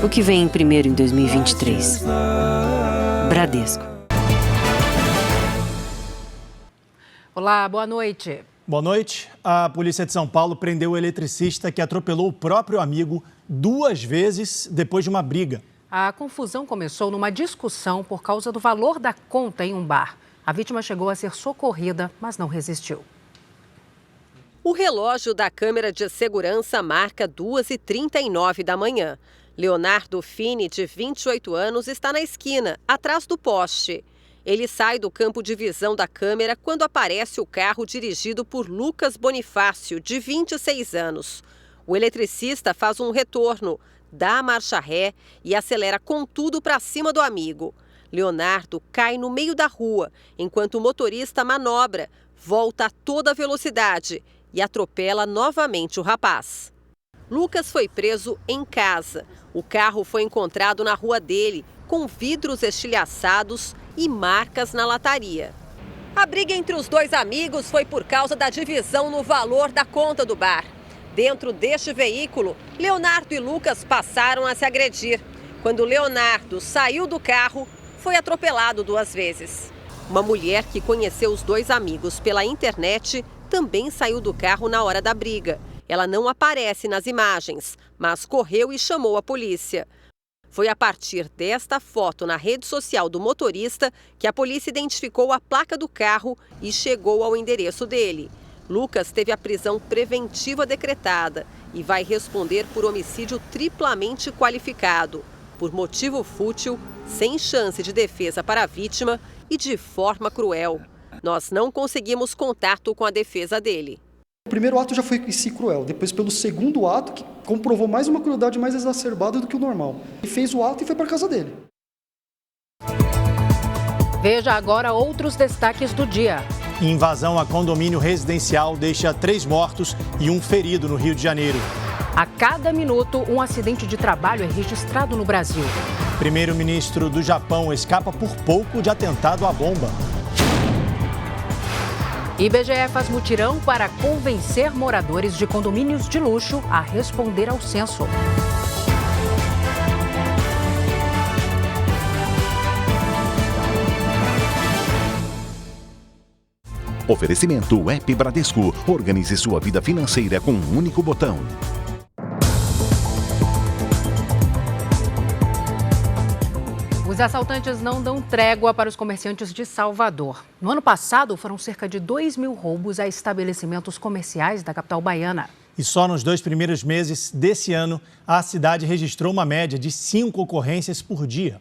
O que vem primeiro em 2023? Bradesco. Olá, boa noite. Boa noite. A polícia de São Paulo prendeu o eletricista que atropelou o próprio amigo 2 vezes depois de uma briga. A confusão começou numa discussão por causa do valor da conta em um bar. A vítima chegou a ser socorrida, mas não resistiu. O relógio da câmera de segurança marca 2h39 da manhã. Leonardo Fini, de 28 anos, está na esquina, atrás do poste. Ele sai do campo de visão da câmera quando aparece o carro dirigido por Lucas Bonifácio, de 26 anos. O eletricista faz um retorno, dá a marcha ré e acelera com tudo para cima do amigo. Leonardo cai no meio da rua, enquanto o motorista manobra, volta a toda velocidade e atropela novamente o rapaz. Lucas foi preso em casa. O carro foi encontrado na rua dele, com vidros estilhaçados e marcas na lataria. A briga entre os dois amigos foi por causa da divisão no valor da conta do bar. Dentro deste veículo, Leonardo e Lucas passaram a se agredir. Quando Leonardo saiu do carro, foi atropelado 2 vezes. Uma mulher que conheceu os dois amigos pela internet também saiu do carro na hora da briga. Ela não aparece nas imagens, mas correu e chamou a polícia. Foi a partir desta foto na rede social do motorista que a polícia identificou a placa do carro e chegou ao endereço dele. Lucas teve a prisão preventiva decretada e vai responder por homicídio triplamente qualificado, por motivo fútil, sem chance de defesa para a vítima e de forma cruel. Nós não conseguimos contato com a defesa dele. O primeiro ato já foi em si cruel, depois pelo segundo ato, que comprovou mais uma crueldade mais exacerbada do que o normal. Ele fez o ato e foi para casa dele. Veja agora outros destaques do dia. Invasão a condomínio residencial deixa 3 mortos e 1 ferido no Rio de Janeiro. A cada minuto, um acidente de trabalho é registrado no Brasil. Primeiro-ministro do Japão escapa por pouco de atentado à bomba. IBGE faz mutirão para convencer moradores de condomínios de luxo a responder ao censo. Oferecimento App Bradesco. Organize sua vida financeira com um único botão. Os assaltantes não dão trégua para os comerciantes de Salvador. No ano passado, foram cerca de 2.000 roubos a estabelecimentos comerciais da capital baiana. E só nos 2 primeiros meses desse ano, a cidade registrou uma média de 5 ocorrências por dia.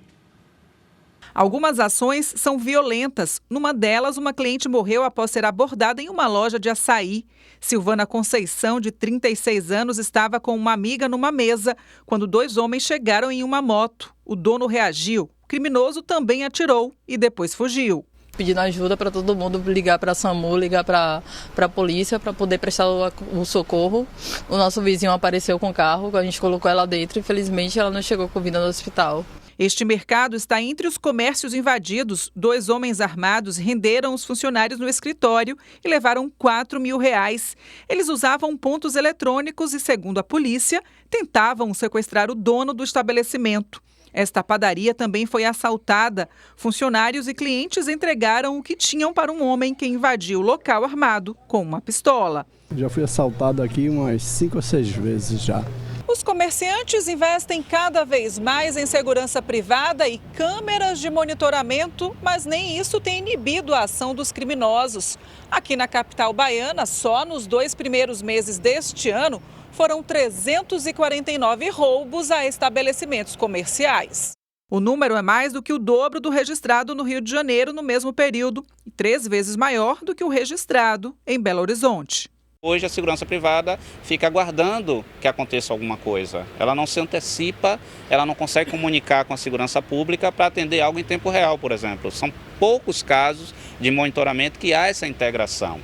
Algumas ações são violentas. Numa delas, uma cliente morreu após ser abordada em uma loja de açaí. Silvana Conceição, de 36 anos, estava com uma amiga numa mesa quando 2 homens chegaram em uma moto. O dono reagiu. O criminoso também atirou e depois fugiu. Pedindo ajuda para todo mundo, ligar para a SAMU, ligar para a polícia para poder prestar o socorro. O nosso vizinho apareceu com o carro, a gente colocou ela dentro e infelizmente ela não chegou com vida no hospital. Este mercado está entre os comércios invadidos. 2 homens armados renderam os funcionários no escritório e levaram R$4.000. Eles usavam pontos eletrônicos e, segundo a polícia, tentavam sequestrar o dono do estabelecimento. Esta padaria também foi assaltada. Funcionários e clientes entregaram o que tinham para um homem que invadiu o local armado com uma pistola. Já fui assaltado aqui umas 5 ou 6 vezes já. Os comerciantes investem cada vez mais em segurança privada e câmeras de monitoramento, mas nem isso tem inibido a ação dos criminosos. Aqui na capital baiana, só nos 2 primeiros meses deste ano, foram 349 roubos a estabelecimentos comerciais. O número é mais do que o dobro do registrado no Rio de Janeiro no mesmo período e 3 vezes maior do que o registrado em Belo Horizonte. Hoje a segurança privada fica aguardando que aconteça alguma coisa. Ela não se antecipa, ela não consegue comunicar com a segurança pública para atender algo em tempo real, por exemplo. São poucos casos de monitoramento que há essa integração.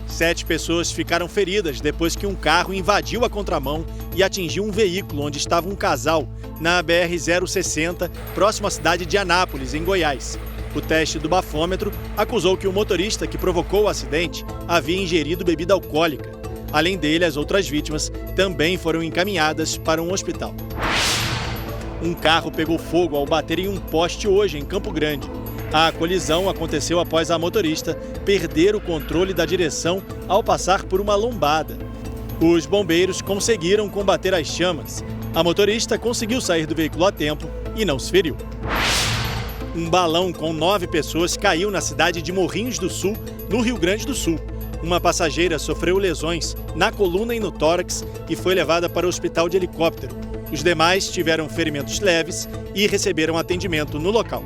7 pessoas ficaram feridas depois que um carro invadiu a contramão e atingiu um veículo onde estava um casal na BR-060, próximo à cidade de Anápolis, em Goiás. O teste do bafômetro acusou que o motorista que provocou o acidente havia ingerido bebida alcoólica. Além dele, as outras vítimas também foram encaminhadas para um hospital. Um carro pegou fogo ao bater em um poste hoje em Campo Grande. A colisão aconteceu após a motorista perder o controle da direção ao passar por uma lombada. Os bombeiros conseguiram combater as chamas. A motorista conseguiu sair do veículo a tempo e não se feriu. Um balão com 9 pessoas caiu na cidade de Morrinhos do Sul, no Rio Grande do Sul. Uma passageira sofreu lesões na coluna e no tórax e foi levada para o hospital de helicóptero. Os demais tiveram ferimentos leves e receberam atendimento no local.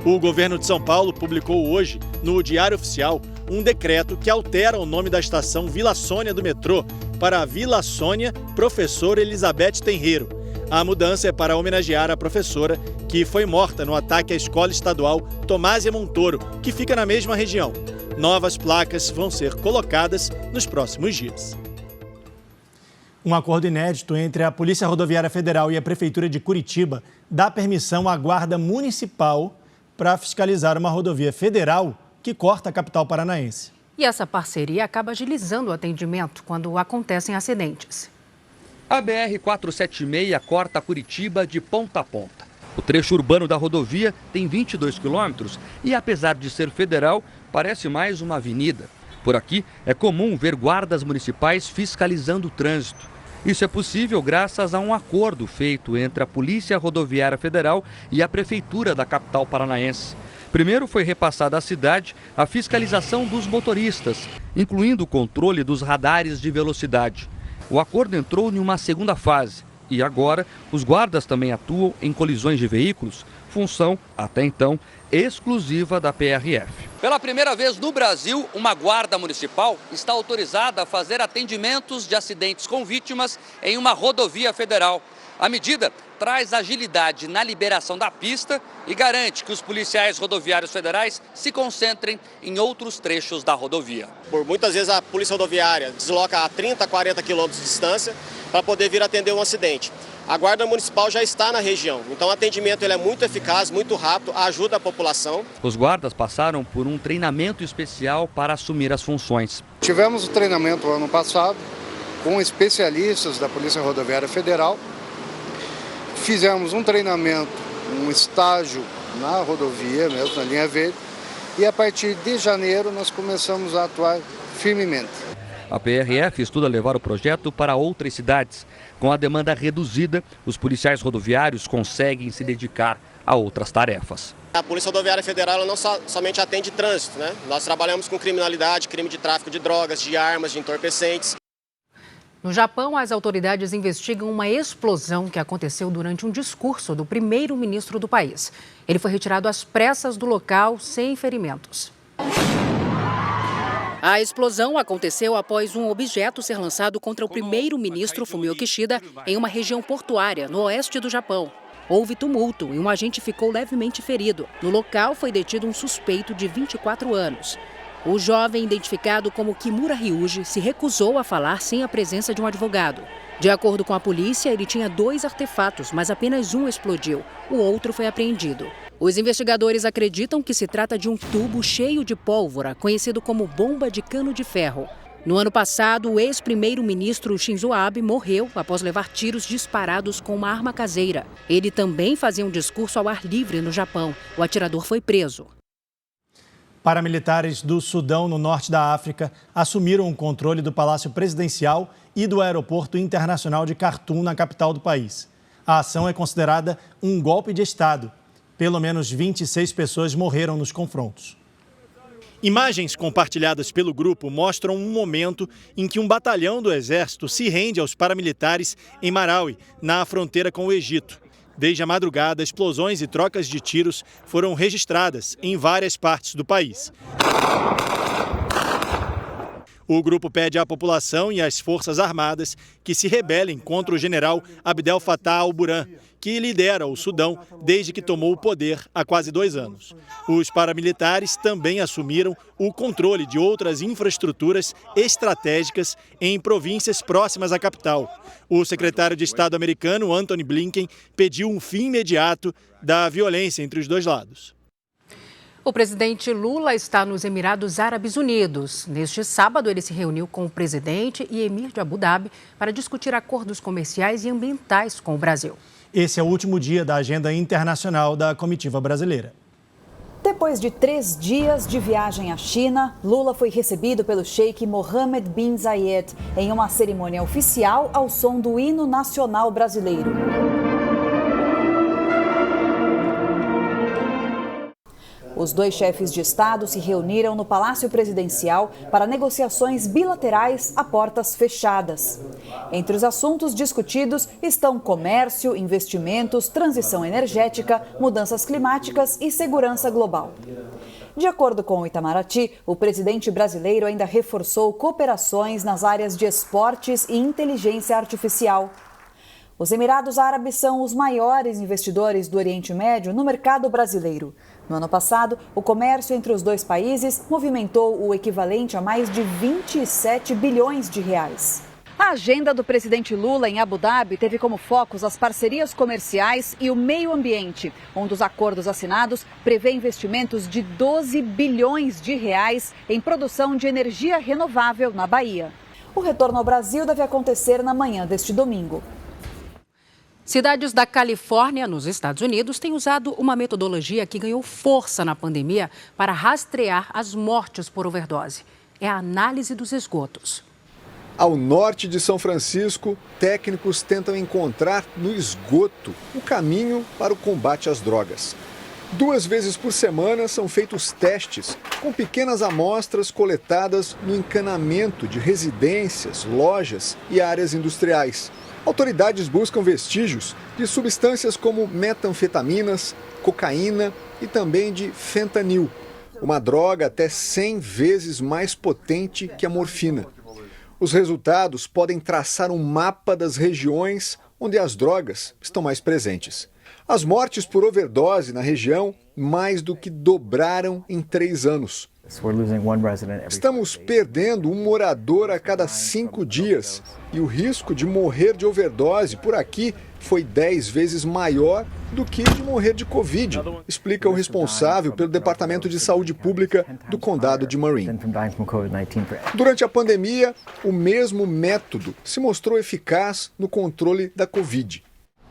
O governo de São Paulo publicou hoje, no Diário Oficial, um decreto que altera o nome da estação Vila Sônia do metrô para Vila Sônia Professor Elizabeth Tenreiro. A mudança é para homenagear a professora que foi morta no ataque à escola estadual Tomásia Montoro, que fica na mesma região. Novas placas vão ser colocadas nos próximos dias. Um acordo inédito entre a Polícia Rodoviária Federal e a Prefeitura de Curitiba dá permissão à Guarda Municipal para fiscalizar uma rodovia federal que corta a capital paranaense. E essa parceria acaba agilizando o atendimento quando acontecem acidentes. A BR-476 corta Curitiba de ponta a ponta. O trecho urbano da rodovia tem 22 quilômetros e, apesar de ser federal, parece mais uma avenida. Por aqui, é comum ver guardas municipais fiscalizando o trânsito. Isso é possível graças a um acordo feito entre a Polícia Rodoviária Federal e a Prefeitura da capital paranaense. Primeiro foi repassada à cidade a fiscalização dos motoristas, incluindo o controle dos radares de velocidade. O acordo entrou em uma segunda fase e agora os guardas também atuam em colisões de veículos, função, até então, exclusiva da PRF. Pela primeira vez no Brasil, uma guarda municipal está autorizada a fazer atendimentos de acidentes com vítimas em uma rodovia federal. A medida traz agilidade na liberação da pista e garante que os policiais rodoviários federais se concentrem em outros trechos da rodovia. Por muitas vezes a polícia rodoviária desloca a 30, 40 quilômetros de distância para poder vir atender um acidente. A Guarda Municipal já está na região, então o atendimento ele é muito eficaz, muito rápido, ajuda a população. Os guardas passaram por um treinamento especial para assumir as funções. Tivemos o treinamento ano passado com especialistas da Polícia Rodoviária Federal. Fizemos um treinamento, um estágio na rodovia, mesmo na linha verde, e a partir de janeiro nós começamos a atuar firmemente. A PRF estuda levar o projeto para outras cidades. Com a demanda reduzida, os policiais rodoviários conseguem se dedicar a outras tarefas. A Polícia Rodoviária Federal ela não somente atende trânsito, né? Nós trabalhamos com criminalidade, crime de tráfico de drogas, de armas, de entorpecentes. No Japão, as autoridades investigam uma explosão que aconteceu durante um discurso do primeiro-ministro do país. Ele foi retirado às pressas do local sem ferimentos. A explosão aconteceu após um objeto ser lançado contra o primeiro-ministro Fumio Kishida em uma região portuária no oeste do Japão. Houve tumulto e um agente ficou levemente ferido. No local foi detido um suspeito de 24 anos. O jovem, identificado como Kimura Ryuji, se recusou a falar sem a presença de um advogado. De acordo com a polícia, ele tinha 2 artefatos, mas apenas um explodiu. O outro foi apreendido. Os investigadores acreditam que se trata de um tubo cheio de pólvora, conhecido como bomba de cano de ferro. No ano passado, o ex-primeiro-ministro Shinzo Abe morreu após levar tiros disparados com uma arma caseira. Ele também fazia um discurso ao ar livre no Japão. O atirador foi preso. Paramilitares do Sudão, no norte da África, assumiram o controle do Palácio Presidencial e do Aeroporto Internacional de Khartoum, na capital do país. A ação é considerada um golpe de Estado. Pelo menos 26 pessoas morreram nos confrontos. Imagens compartilhadas pelo grupo mostram um momento em que um batalhão do Exército se rende aos paramilitares em Marawi, na fronteira com o Egito. Desde a madrugada, explosões e trocas de tiros foram registradas em várias partes do país. O grupo pede à população e às Forças Armadas que se rebelem contra o general Abdel Fattah al-Burhan, que lidera o Sudão desde que tomou o poder há quase 2 anos. Os paramilitares também assumiram o controle de outras infraestruturas estratégicas em províncias próximas à capital. O secretário de Estado americano, Antony Blinken, pediu um fim imediato da violência entre os dois lados. O presidente Lula está nos Emirados Árabes Unidos. Neste sábado, ele se reuniu com o presidente e emir de Abu Dhabi para discutir acordos comerciais e ambientais com o Brasil. Esse é o último dia da agenda internacional da comitiva brasileira. Depois de 3 dias de viagem à China, Lula foi recebido pelo sheik Mohammed bin Zayed em uma cerimônia oficial ao som do hino nacional brasileiro. Os 2 chefes de Estado se reuniram no Palácio Presidencial para negociações bilaterais a portas fechadas. Entre os assuntos discutidos estão comércio, investimentos, transição energética, mudanças climáticas e segurança global. De acordo com o Itamaraty, o presidente brasileiro ainda reforçou cooperações nas áreas de esportes e inteligência artificial. Os Emirados Árabes são os maiores investidores do Oriente Médio no mercado brasileiro. No ano passado, o comércio entre os 2 países movimentou o equivalente a mais de 27 bilhões de reais. A agenda do presidente Lula em Abu Dhabi teve como focos as parcerias comerciais e o meio ambiente. Um dos acordos assinados prevê investimentos de 12 bilhões de reais em produção de energia renovável na Bahia. O retorno ao Brasil deve acontecer na manhã deste domingo. Cidades da Califórnia, nos Estados Unidos, têm usado uma metodologia que ganhou força na pandemia para rastrear as mortes por overdose. É a análise dos esgotos. Ao norte de São Francisco, técnicos tentam encontrar no esgoto o caminho para o combate às drogas. 2 vezes por semana são feitos testes com pequenas amostras coletadas no encanamento de residências, lojas e áreas industriais. Autoridades buscam vestígios de substâncias como metanfetaminas, cocaína e também de fentanil, uma droga até 100 vezes mais potente que a morfina. Os resultados podem traçar um mapa das regiões onde as drogas estão mais presentes. As mortes por overdose na região mais do que dobraram em 3 anos. Estamos perdendo um morador a cada 5 dias e o risco de morrer de overdose por aqui foi 10 vezes maior do que de morrer de Covid, explica o responsável pelo Departamento de Saúde Pública do Condado de Marin. Durante a pandemia, o mesmo método se mostrou eficaz no controle da Covid.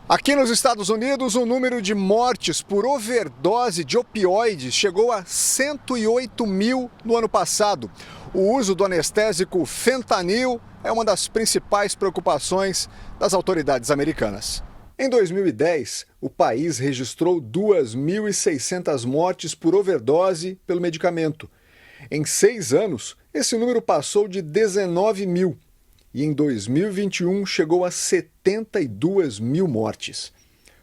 Aqui nos Estados Unidos, o número de mortes por overdose de opioides chegou a 108 mil no ano passado. O uso do anestésico fentanil é uma das principais preocupações das autoridades americanas. Em 2010, o país registrou 2.600 mortes por overdose pelo medicamento. Em 6 anos, esse número passou de 19 mil. E em 2021 chegou a 72 mil mortes.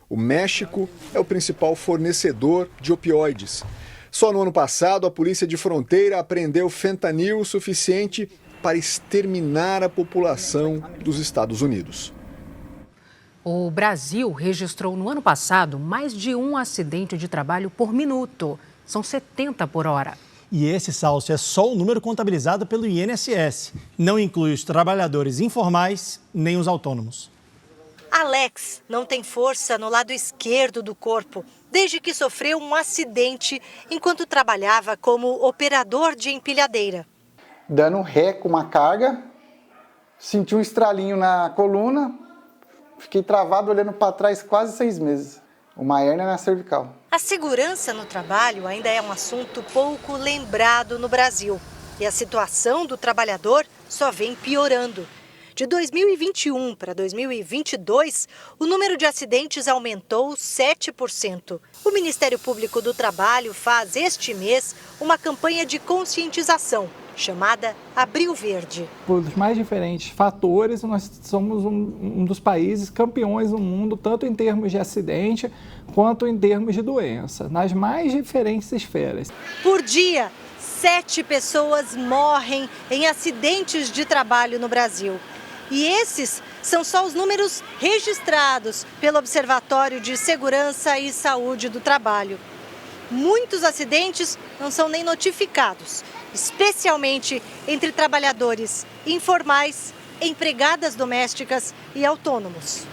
O México é o principal fornecedor de opioides. Só no ano passado, a Polícia de Fronteira apreendeu fentanil suficiente para exterminar a população dos Estados Unidos. O Brasil registrou no ano passado mais de 1 acidente de trabalho por minuto. São 70 por hora. E esse, Salcio, é só o número contabilizado pelo INSS. Não inclui os trabalhadores informais nem os autônomos. Alex não tem força no lado esquerdo do corpo desde que sofreu um acidente enquanto trabalhava como operador de empilhadeira. Dando ré com uma carga, senti um estralinho na coluna, fiquei travado olhando para trás quase 6 meses. Uma hérnia na cervical. A segurança no trabalho ainda é um assunto pouco lembrado no Brasil. E a situação do trabalhador só vem piorando. De 2021 para 2022, o número de acidentes aumentou 7%. O Ministério Público do Trabalho faz este mês uma campanha de conscientização, chamada Abril Verde. Por os mais diferentes fatores, nós somos um dos países campeões no mundo, tanto em termos de acidente quanto em termos de doença, nas mais diferentes esferas. Por dia, 7 pessoas morrem em acidentes de trabalho no Brasil. E esses são só os números registrados pelo Observatório de Segurança e Saúde do Trabalho. Muitos acidentes não são nem notificados, especialmente entre trabalhadores informais, empregadas domésticas e autônomos.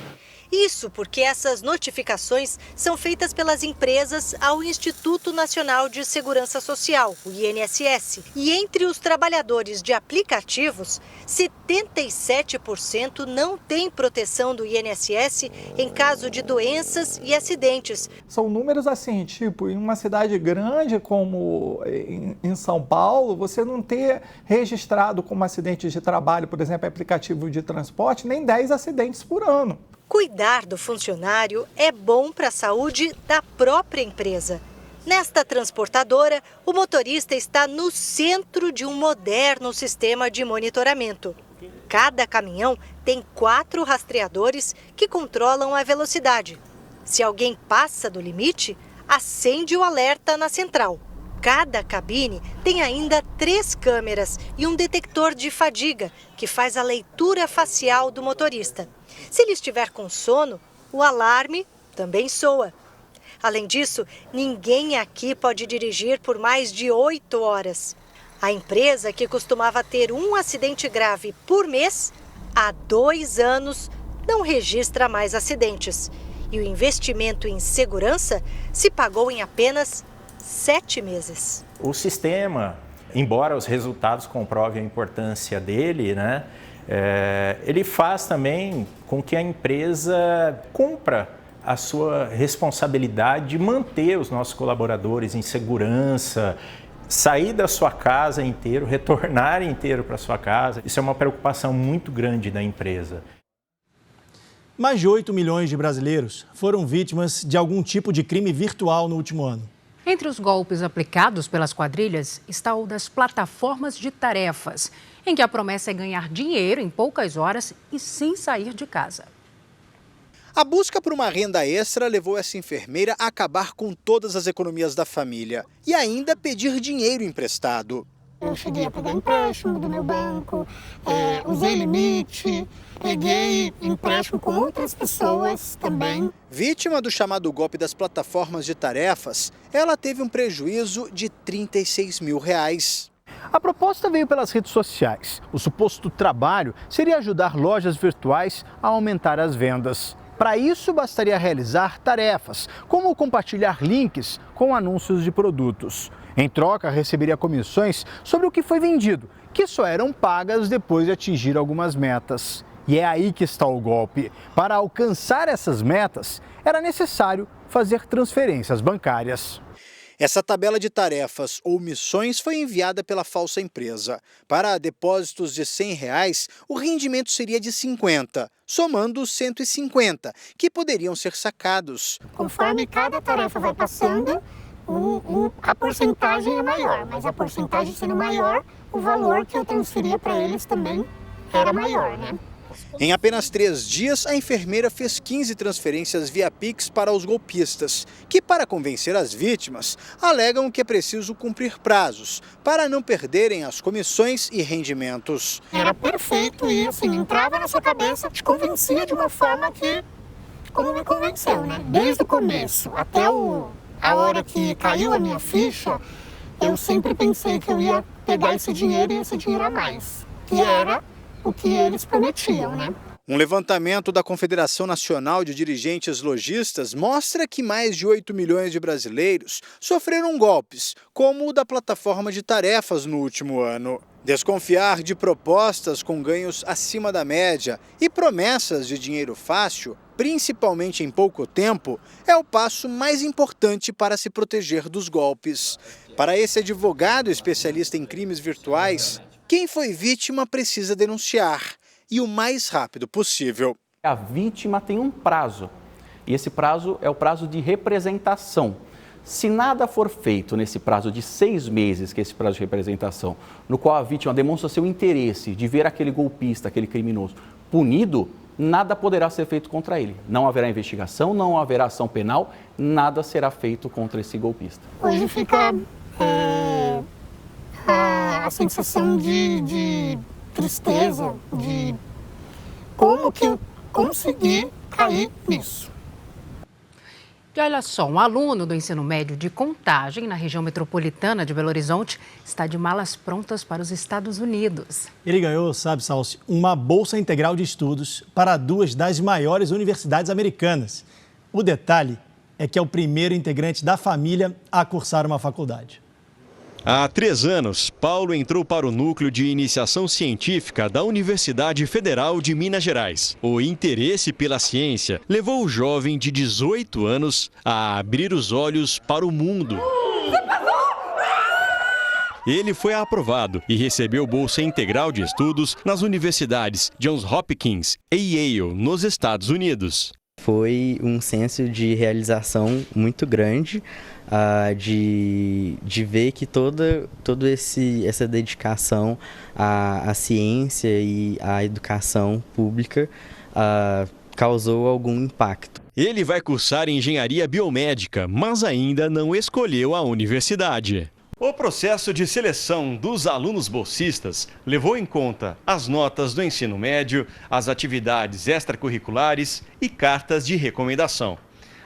Isso porque essas notificações são feitas pelas empresas ao Instituto Nacional de Segurança Social, o INSS. E entre os trabalhadores de aplicativos, 77% não têm proteção do INSS em caso de doenças e acidentes. São números assim, tipo, em uma cidade grande como em São Paulo, você não ter registrado como acidente de trabalho, por exemplo, aplicativo de transporte, nem 10 acidentes por ano. Cuidar do funcionário é bom para a saúde da própria empresa. Nesta transportadora, o motorista está no centro de um moderno sistema de monitoramento. Cada caminhão tem 4 rastreadores que controlam a velocidade. Se alguém passa do limite, acende o alerta na central. Cada cabine tem ainda 3 câmeras e um detector de fadiga, que faz a leitura facial do motorista. Se ele estiver com sono, o alarme também soa. Além disso, ninguém aqui pode dirigir por mais de 8 horas. A empresa, que costumava ter um acidente grave por mês, há 2 anos não registra mais acidentes. E o investimento em segurança se pagou em apenas 7 meses. O sistema, embora os resultados comprovem a importância dele, né, ele faz também com que a empresa cumpra a sua responsabilidade de manter os nossos colaboradores em segurança, sair da sua casa inteiro, retornar inteiro para sua casa. Isso é uma preocupação muito grande da empresa. Mais de 8 milhões de brasileiros foram vítimas de algum tipo de crime virtual no último ano. Entre os golpes aplicados pelas quadrilhas está o das plataformas de tarefas, em que a promessa é ganhar dinheiro em poucas horas e sem sair de casa. A busca por uma renda extra levou essa enfermeira a acabar com todas as economias da família e ainda pedir dinheiro emprestado. Eu cheguei a pegar empréstimo do meu banco, usei limite, peguei empréstimo com outras pessoas também. Vítima do chamado golpe das plataformas de tarefas, ela teve um prejuízo de R$36 mil. A proposta veio pelas redes sociais. O suposto trabalho seria ajudar lojas virtuais a aumentar as vendas. Para isso, bastaria realizar tarefas, como compartilhar links com anúncios de produtos. Em troca, receberia comissões sobre o que foi vendido, que só eram pagas depois de atingir algumas metas. E é aí que está o golpe. Para alcançar essas metas, era necessário fazer transferências bancárias. Essa tabela de tarefas ou missões foi enviada pela falsa empresa. Para depósitos de R$100, o rendimento seria de 50, somando os 150, que poderiam ser sacados. Conforme cada tarefa vai passando, a porcentagem é maior, mas a porcentagem sendo maior, o valor que eu transferia para eles também era maior, né? Em apenas 3 dias, a enfermeira fez 15 transferências via Pix para os golpistas, que, para convencer as vítimas, alegam que é preciso cumprir prazos para não perderem as comissões e rendimentos. Era perfeito e, assim, entrava na sua cabeça, te convencia de uma forma que, como me convenceu, né? Desde o começo até a hora que caiu a minha ficha, eu sempre pensei que eu ia pegar esse dinheiro e esse dinheiro a mais, que era o que eles prometiam, né? Um levantamento da Confederação Nacional de Dirigentes Lojistas mostra que mais de 8 milhões de brasileiros sofreram golpes, como o da plataforma de tarefas no último ano. Desconfiar de propostas com ganhos acima da média e promessas de dinheiro fácil, principalmente em pouco tempo, é o passo mais importante para se proteger dos golpes. Para esse advogado especialista em crimes virtuais, quem foi vítima precisa denunciar, e o mais rápido possível. A vítima tem um prazo, e esse prazo é o prazo de representação. Se nada for feito nesse prazo de 6 meses, que é esse prazo de representação, no qual a vítima demonstra seu interesse de ver aquele golpista, aquele criminoso, punido, nada poderá ser feito contra ele. Não haverá investigação, não haverá ação penal, nada será feito contra esse golpista. Hoje fica a sensação de tristeza, de como que eu consegui cair nisso. E olha só, um aluno do ensino médio de Contagem, na região metropolitana de Belo Horizonte, está de malas prontas para os Estados Unidos. Ele ganhou, sabe, Salsi, uma bolsa integral de estudos para 2 das maiores universidades americanas. O detalhe é que é o primeiro integrante da família a cursar uma faculdade. Há 3 anos, Paulo entrou para o núcleo de iniciação científica da Universidade Federal de Minas Gerais. O interesse pela ciência levou o jovem de 18 anos a abrir os olhos para o mundo. Ele foi aprovado e recebeu bolsa integral de estudos nas universidades Johns Hopkins e Yale, nos Estados Unidos. Foi um senso de realização muito grande, de ver que toda essa dedicação à ciência e à educação pública causou algum impacto. Ele vai cursar engenharia biomédica, mas ainda não escolheu a universidade. O processo de seleção dos alunos bolsistas levou em conta as notas do ensino médio, as atividades extracurriculares e cartas de recomendação.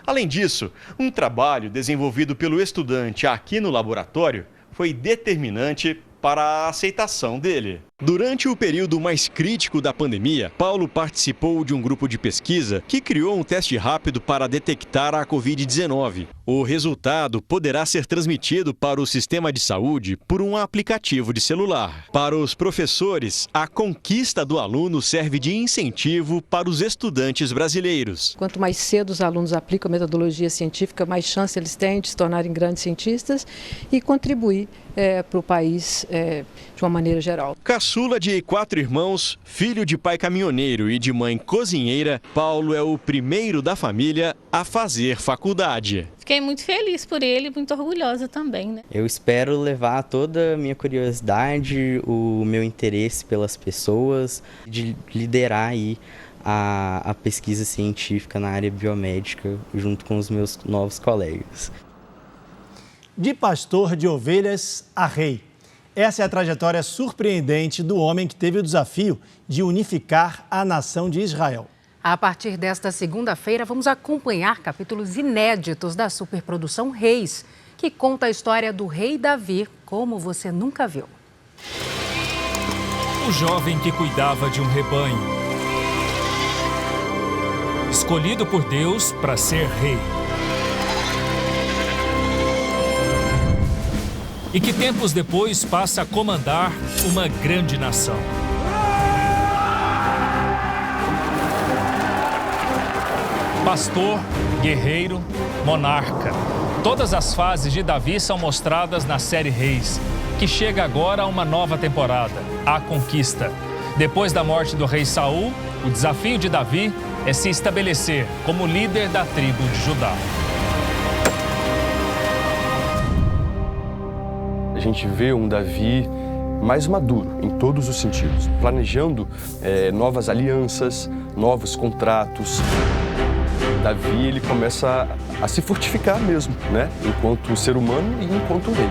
Além disso, um trabalho desenvolvido pelo estudante aqui no laboratório foi determinante para a aceitação dele. Durante o período mais crítico da pandemia, Paulo participou de um grupo de pesquisa que criou um teste rápido para detectar a Covid-19. O resultado poderá ser transmitido para o sistema de saúde por um aplicativo de celular. Para os professores, a conquista do aluno serve de incentivo para os estudantes brasileiros. Quanto mais cedo os alunos aplicam a metodologia científica, mais chance eles têm de se tornarem grandes cientistas e contribuir para o país de uma maneira geral. Caçula de 4 irmãos, filho de pai caminhoneiro e de mãe cozinheira, Paulo é o primeiro da família a fazer faculdade. Fiquei muito feliz por ele, muito orgulhosa também, né? Eu espero levar toda a minha curiosidade, o meu interesse pelas pessoas, de liderar aí a pesquisa científica na área biomédica junto com os meus novos colegas. De pastor de ovelhas a rei. Essa é a trajetória surpreendente do homem que teve o desafio de unificar a nação de Israel. A partir desta segunda-feira, vamos acompanhar capítulos inéditos da superprodução Reis, que conta a história do rei Davi como você nunca viu. O jovem que cuidava de um rebanho, escolhido por Deus para ser rei. E que tempos depois passa a comandar uma grande nação. Pastor, guerreiro, monarca. Todas as fases de Davi são mostradas na série Reis, que chega agora a uma nova temporada, a conquista. Depois da morte do rei Saul, o desafio de Davi é se estabelecer como líder da tribo de Judá. A gente vê um Davi mais maduro em todos os sentidos, planejando novas alianças, novos contratos. Davi ele começa a se fortificar mesmo, né? Enquanto ser humano e enquanto rei.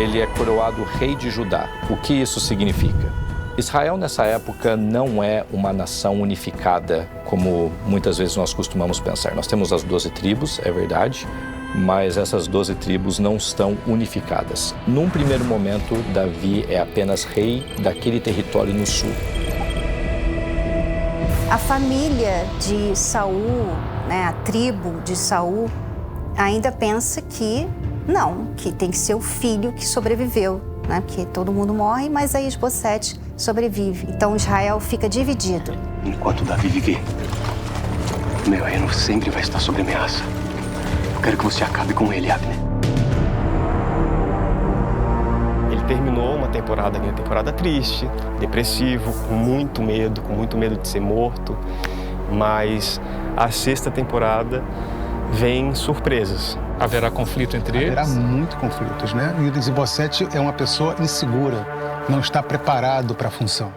Ele é coroado rei de Judá. O que isso significa? Israel nessa época não é uma nação unificada como muitas vezes nós costumamos pensar. Nós temos as 12 tribos, é verdade, mas essas 12 tribos não estão unificadas. Num primeiro momento, Davi é apenas rei daquele território no sul. A família de Saul, né, a tribo de Saul, ainda pensa que não, que tem que ser o filho que sobreviveu, né, porque todo mundo morre, mas aí Isbosete sobrevive. Então Israel fica dividido. Enquanto Davi viver, meu reino sempre vai estar sob ameaça. Quero que você acabe com ele, Abner. Ele terminou uma temporada triste, depressivo, com muito medo de ser morto. Mas a 6ª temporada vem surpresas. Haverá conflito entre eles? Haverá muito conflitos, né? E Isbosete é uma pessoa insegura, não está preparado para a função.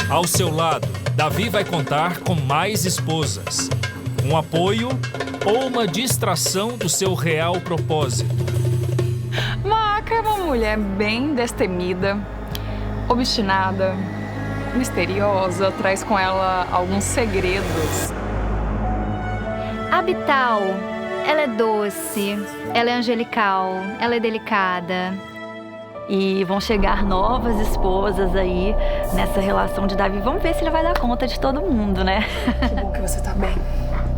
Ao seu lado, Davi vai contar com mais esposas. Um apoio ou uma distração do seu real propósito. Maaca é uma mulher bem destemida, obstinada, misteriosa, traz com ela alguns segredos. A Bital, ela é doce, ela é angelical, ela é delicada. E vão chegar novas esposas aí nessa relação de Davi. Vamos ver se ele vai dar conta de todo mundo, né? Que bom que você tá bem.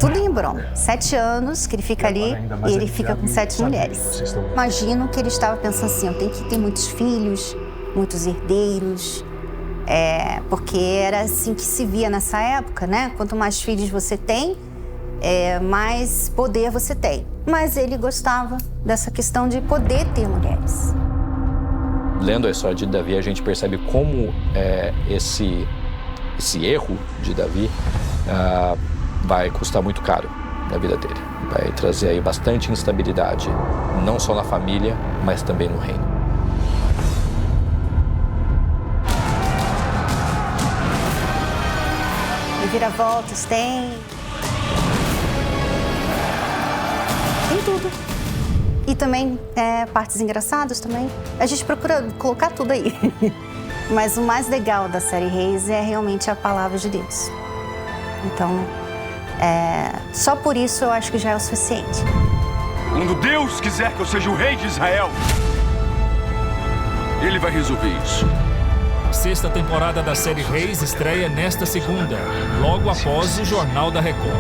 Tudo em Hebron. 7 anos que ele fica ali e ele fica com 7 mulheres. Imagino que ele estava pensando assim, eu tenho que ter muitos filhos, muitos herdeiros, porque era assim que se via nessa época, né? Quanto mais filhos você tem, mais poder você tem. Mas ele gostava dessa questão de poder ter mulheres. Lendo a história de Davi, a gente percebe como esse erro de Davi vai custar muito caro na vida dele. Vai trazer aí bastante instabilidade, não só na família, mas também no reino. Reviravoltas tem tudo. E também partes engraçadas também. A gente procura colocar tudo aí. Mas o mais legal da série Reis é realmente a palavra de Deus. Então, só por isso eu acho que já é o suficiente. Quando Deus quiser que eu seja o rei de Israel, Ele vai resolver isso. A 6ª temporada da série Reis estreia nesta segunda, logo após o Jornal da Record.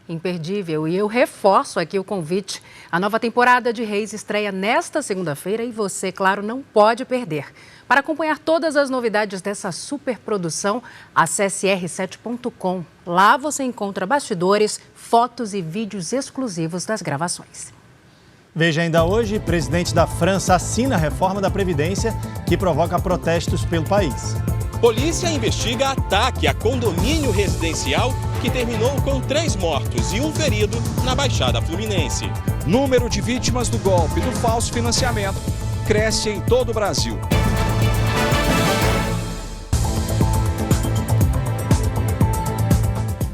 Imperdível. E eu reforço aqui o convite. A nova temporada de Reis estreia nesta segunda-feira e você, claro, não pode perder. Para acompanhar todas as novidades dessa superprodução, acesse r7.com. Lá você encontra bastidores, fotos e vídeos exclusivos das gravações. Veja ainda hoje, presidente da França assina a reforma da Previdência que provoca protestos pelo país. Polícia investiga ataque a condomínio residencial que terminou com 3 mortos e 1 ferido na Baixada Fluminense. Número de vítimas do golpe do falso financiamento cresce em todo o Brasil.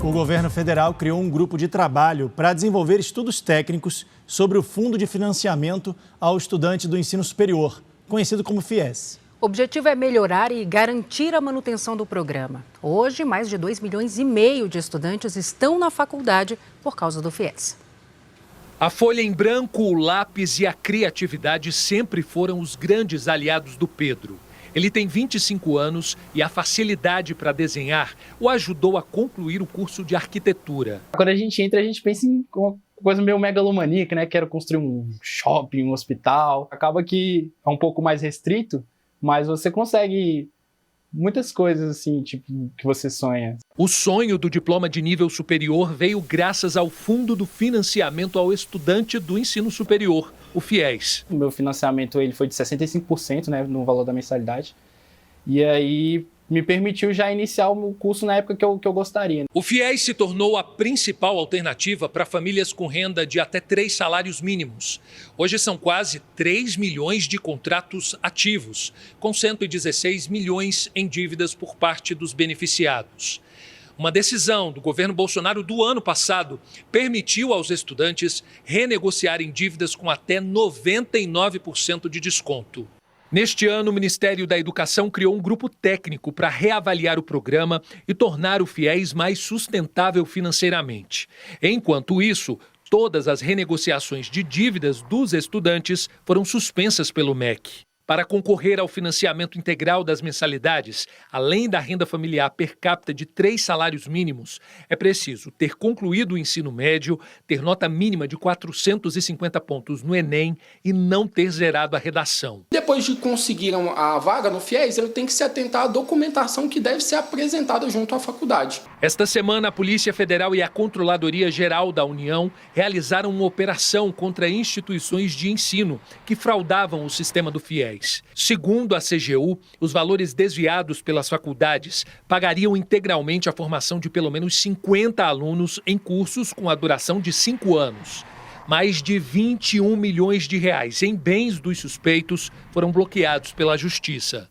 O governo federal criou um grupo de trabalho para desenvolver estudos técnicos sobre o Fundo de Financiamento ao Estudante do Ensino Superior, conhecido como FIES. O objetivo é melhorar e garantir a manutenção do programa. Hoje, mais de 2,5 milhões de estudantes estão na faculdade por causa do FIES. A folha em branco, o lápis e a criatividade sempre foram os grandes aliados do Pedro. Ele tem 25 anos e a facilidade para desenhar o ajudou a concluir o curso de arquitetura. Quando a gente entra, a gente pensa em uma coisa meio megalomaníaca, né? Quero construir um shopping, um hospital. Acaba que é um pouco mais restrito, mas você consegue muitas coisas assim, tipo, que você sonha. O sonho do diploma de nível superior veio graças ao Fundo do Financiamento ao Estudante do Ensino Superior, o FIES. O meu financiamento ele foi de 65%, né, no valor da mensalidade. E aí me permitiu já iniciar o curso na época que eu gostaria. O FIES se tornou a principal alternativa para famílias com renda de até 3 salários mínimos. Hoje são quase 3 milhões de contratos ativos, com 116 milhões em dívidas por parte dos beneficiados. Uma decisão do governo Bolsonaro do ano passado permitiu aos estudantes renegociarem dívidas com até 99% de desconto. Neste ano, o Ministério da Educação criou um grupo técnico para reavaliar o programa e tornar o FIES mais sustentável financeiramente. Enquanto isso, todas as renegociações de dívidas dos estudantes foram suspensas pelo MEC. Para concorrer ao financiamento integral das mensalidades, além da renda familiar per capita de 3 salários mínimos, é preciso ter concluído o ensino médio, ter nota mínima de 450 pontos no Enem e não ter zerado a redação. Depois de conseguir a vaga no FIES, ele tem que se atentar à documentação que deve ser apresentada junto à faculdade. Esta semana, a Polícia Federal e a Controladoria Geral da União realizaram uma operação contra instituições de ensino que fraudavam o sistema do FIES. Segundo a CGU, os valores desviados pelas faculdades pagariam integralmente a formação de pelo menos 50 alunos em cursos com a duração de 5 anos. Mais de 21 milhões de reais em bens dos suspeitos foram bloqueados pela Justiça.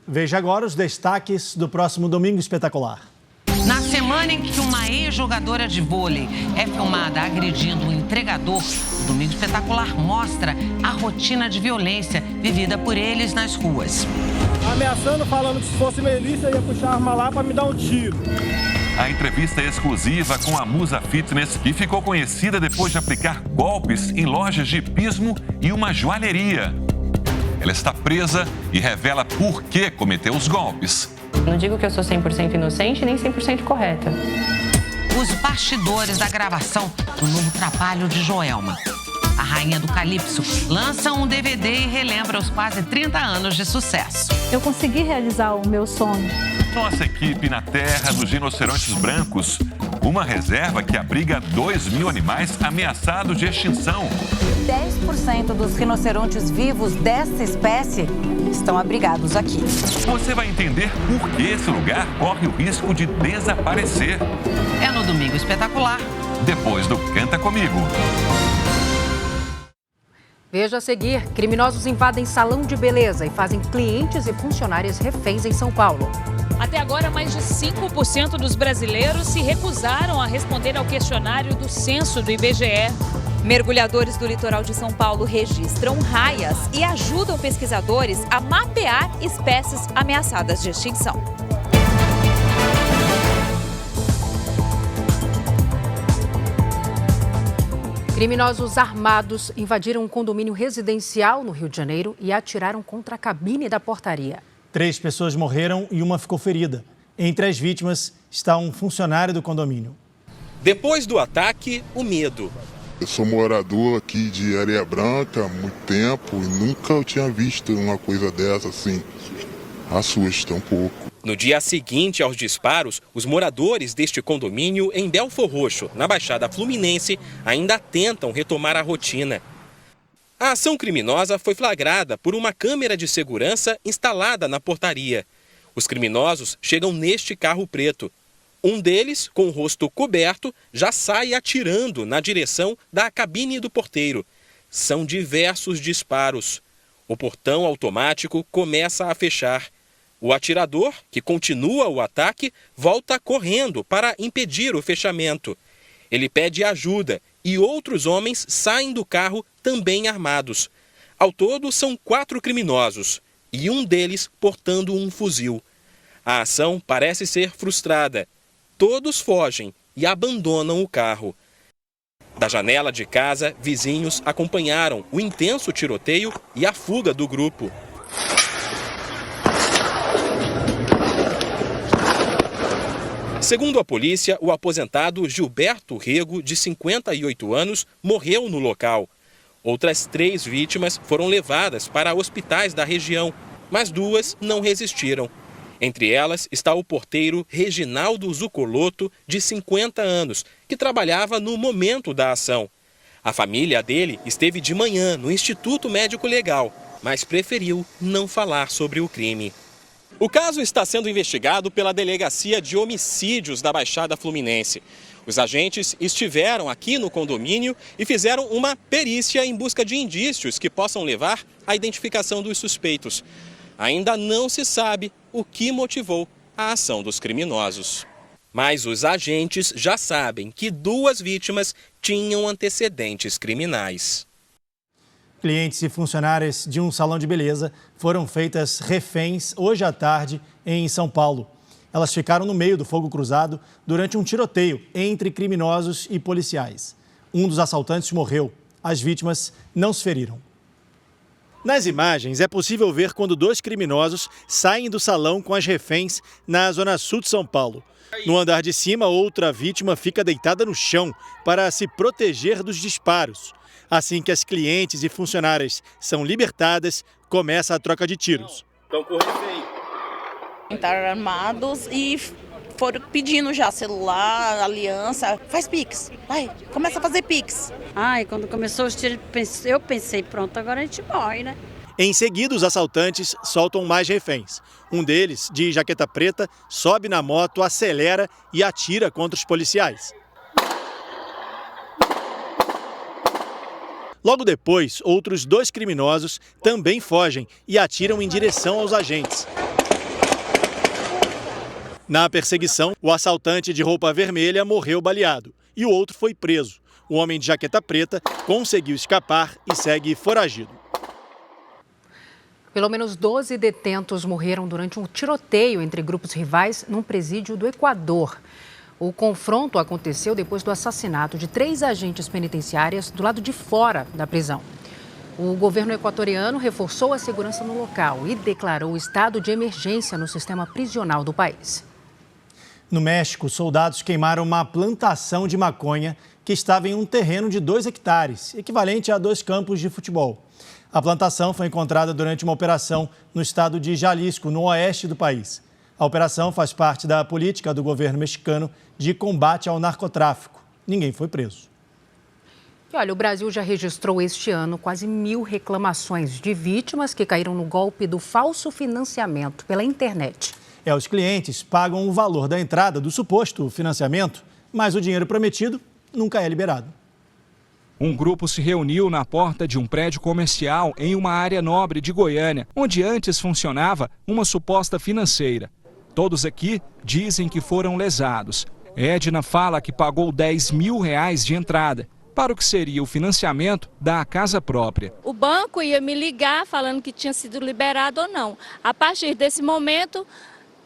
Veja agora os destaques do próximo Domingo Espetacular. Na semana Pânico que uma ex-jogadora de vôlei é filmada agredindo um entregador. O Domingo Espetacular mostra a rotina de violência vivida por eles nas ruas. Ameaçando, falando que se fosse milícia ia puxar a arma lá para me dar um tiro. A entrevista é exclusiva com a Musa Fitness, que ficou conhecida depois de aplicar golpes em lojas de hipismo e uma joalheria. Ela está presa e revela por que cometeu os golpes. Não digo que eu sou 100% inocente nem 100% correta. Os bastidores da gravação do novo trabalho de Joelma. A Rainha do Calypso lança um DVD e relembra os quase 30 anos de sucesso. Eu consegui realizar o meu sonho. Nossa equipe na terra dos rinocerontes brancos, uma reserva que abriga 2.000 animais ameaçados de extinção. 10% dos rinocerontes vivos dessa espécie estão abrigados aqui. Você vai entender por que esse lugar corre o risco de desaparecer. É no Domingo Espetacular. Depois do Canta Comigo. Veja a seguir, criminosos invadem salão de beleza e fazem clientes e funcionárias reféns em São Paulo. Até agora, mais de 5% dos brasileiros se recusaram a responder ao questionário do censo do IBGE. Mergulhadores do litoral de São Paulo registram raias e ajudam pesquisadores a mapear espécies ameaçadas de extinção. Criminosos armados invadiram um condomínio residencial no Rio de Janeiro e atiraram contra a cabine da portaria. 3 pessoas morreram e uma ficou ferida. Entre as vítimas está um funcionário do condomínio. Depois do ataque, o medo. Eu sou morador aqui de Areia Branca há muito tempo e nunca eu tinha visto uma coisa dessa assim. Assusta um pouco. No dia seguinte aos disparos, os moradores deste condomínio em Belfor Roxo, na Baixada Fluminense, ainda tentam retomar a rotina. A ação criminosa foi flagrada por uma câmera de segurança instalada na portaria. Os criminosos chegam neste carro preto. Um deles, com o rosto coberto, já sai atirando na direção da cabine do porteiro. São diversos disparos. O portão automático começa a fechar. O atirador, que continua o ataque, volta correndo para impedir o fechamento. Ele pede ajuda e outros homens saem do carro também armados. Ao todo, são 4 criminosos e um deles portando um fuzil. A ação parece ser frustrada. Todos fogem e abandonam o carro. Da janela de casa, vizinhos acompanharam o intenso tiroteio e a fuga do grupo. Segundo a polícia, o aposentado Gilberto Rego, de 58 anos, morreu no local. Outras 3 vítimas foram levadas para hospitais da região, mas 2 não resistiram. Entre elas está o porteiro Reginaldo Zucoloto, de 50 anos, que trabalhava no momento da ação. A família dele esteve de manhã no Instituto Médico Legal, mas preferiu não falar sobre o crime. O caso está sendo investigado pela Delegacia de Homicídios da Baixada Fluminense. Os agentes estiveram aqui no condomínio e fizeram uma perícia em busca de indícios que possam levar à identificação dos suspeitos. Ainda não se sabe o que motivou a ação dos criminosos. Mas os agentes já sabem que 2 vítimas tinham antecedentes criminais. Clientes e funcionárias de um salão de beleza foram feitas reféns hoje à tarde em São Paulo. Elas ficaram no meio do fogo cruzado durante um tiroteio entre criminosos e policiais. Um dos assaltantes morreu. As vítimas não se feriram. Nas imagens, é possível ver quando 2 criminosos saem do salão com as reféns na zona sul de São Paulo. No andar de cima, outra vítima fica deitada no chão para se proteger dos disparos. Assim que as clientes e funcionárias são libertadas, começa a troca de tiros. Estão com refém. Entraram armados e foram pedindo já celular, aliança. Faz Pix, vai, começa a fazer Pix. Ai, quando começou os tiros, eu pensei, pronto, agora a gente morre, né? Em seguida, os assaltantes soltam mais reféns. Um deles, de jaqueta preta, sobe na moto, acelera e atira contra os policiais. Logo depois, outros 2 criminosos também fogem e atiram em direção aos agentes. Na perseguição, o assaltante de roupa vermelha morreu baleado e o outro foi preso. O homem de jaqueta preta conseguiu escapar e segue foragido. Pelo menos 12 detentos morreram durante um tiroteio entre grupos rivais num presídio do Equador. O confronto aconteceu depois do assassinato de 3 agentes penitenciários do lado de fora da prisão. O governo equatoriano reforçou a segurança no local e declarou estado de emergência no sistema prisional do país. No México, soldados queimaram uma plantação de maconha que estava em um terreno de 2 hectares, equivalente a 2 campos de futebol. A plantação foi encontrada durante uma operação no estado de Jalisco, no oeste do país. A operação faz parte da política do governo mexicano de combate ao narcotráfico. Ninguém foi preso. E olha, o Brasil já registrou este ano quase 1.000 reclamações de vítimas que caíram no golpe do falso financiamento pela internet. Os clientes pagam o valor da entrada do suposto financiamento, mas o dinheiro prometido nunca é liberado. Um grupo se reuniu na porta de um prédio comercial em uma área nobre de Goiânia, onde antes funcionava uma suposta financeira. Todos aqui dizem que foram lesados. Edna fala que pagou R$10 mil de entrada para o que seria o financiamento da casa própria. O banco ia me ligar falando que tinha sido liberado ou não. A partir desse momento,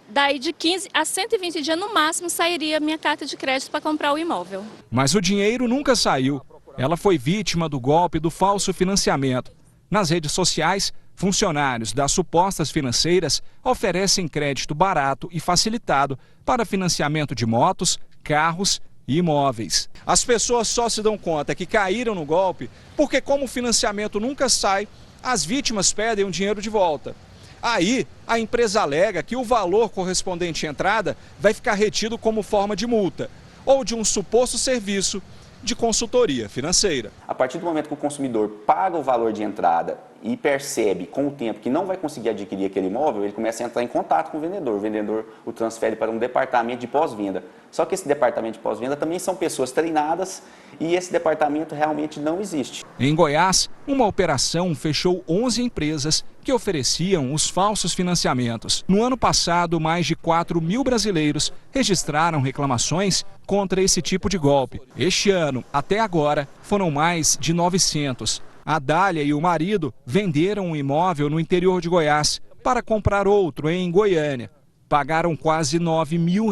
daí de 15 a 120 dias no máximo, sairia minha carta de crédito para comprar o imóvel. Mas o dinheiro nunca saiu. Ela foi vítima do golpe do falso financiamento. Nas redes sociais, funcionários das supostas financeiras oferecem crédito barato e facilitado para financiamento de motos, carros e imóveis. As pessoas só se dão conta que caíram no golpe porque, como o financiamento nunca sai, as vítimas pedem o dinheiro de volta. Aí, a empresa alega que o valor correspondente à entrada vai ficar retido como forma de multa ou de um suposto serviço de consultoria financeira. A partir do momento que o consumidor paga o valor de entrada e percebe com o tempo que não vai conseguir adquirir aquele imóvel, ele começa a entrar em contato com o vendedor o transfere para um departamento de pós-venda. Só que esse departamento de pós-venda também são pessoas treinadas e esse departamento realmente não existe. Em Goiás, uma operação fechou 11 empresas que ofereciam os falsos financiamentos. No ano passado, mais de 4.000 brasileiros registraram reclamações contra esse tipo de golpe. Este ano, até agora, foram mais de 900. A Dália e o marido venderam um imóvel no interior de Goiás para comprar outro em Goiânia. Pagaram quase R$9 mil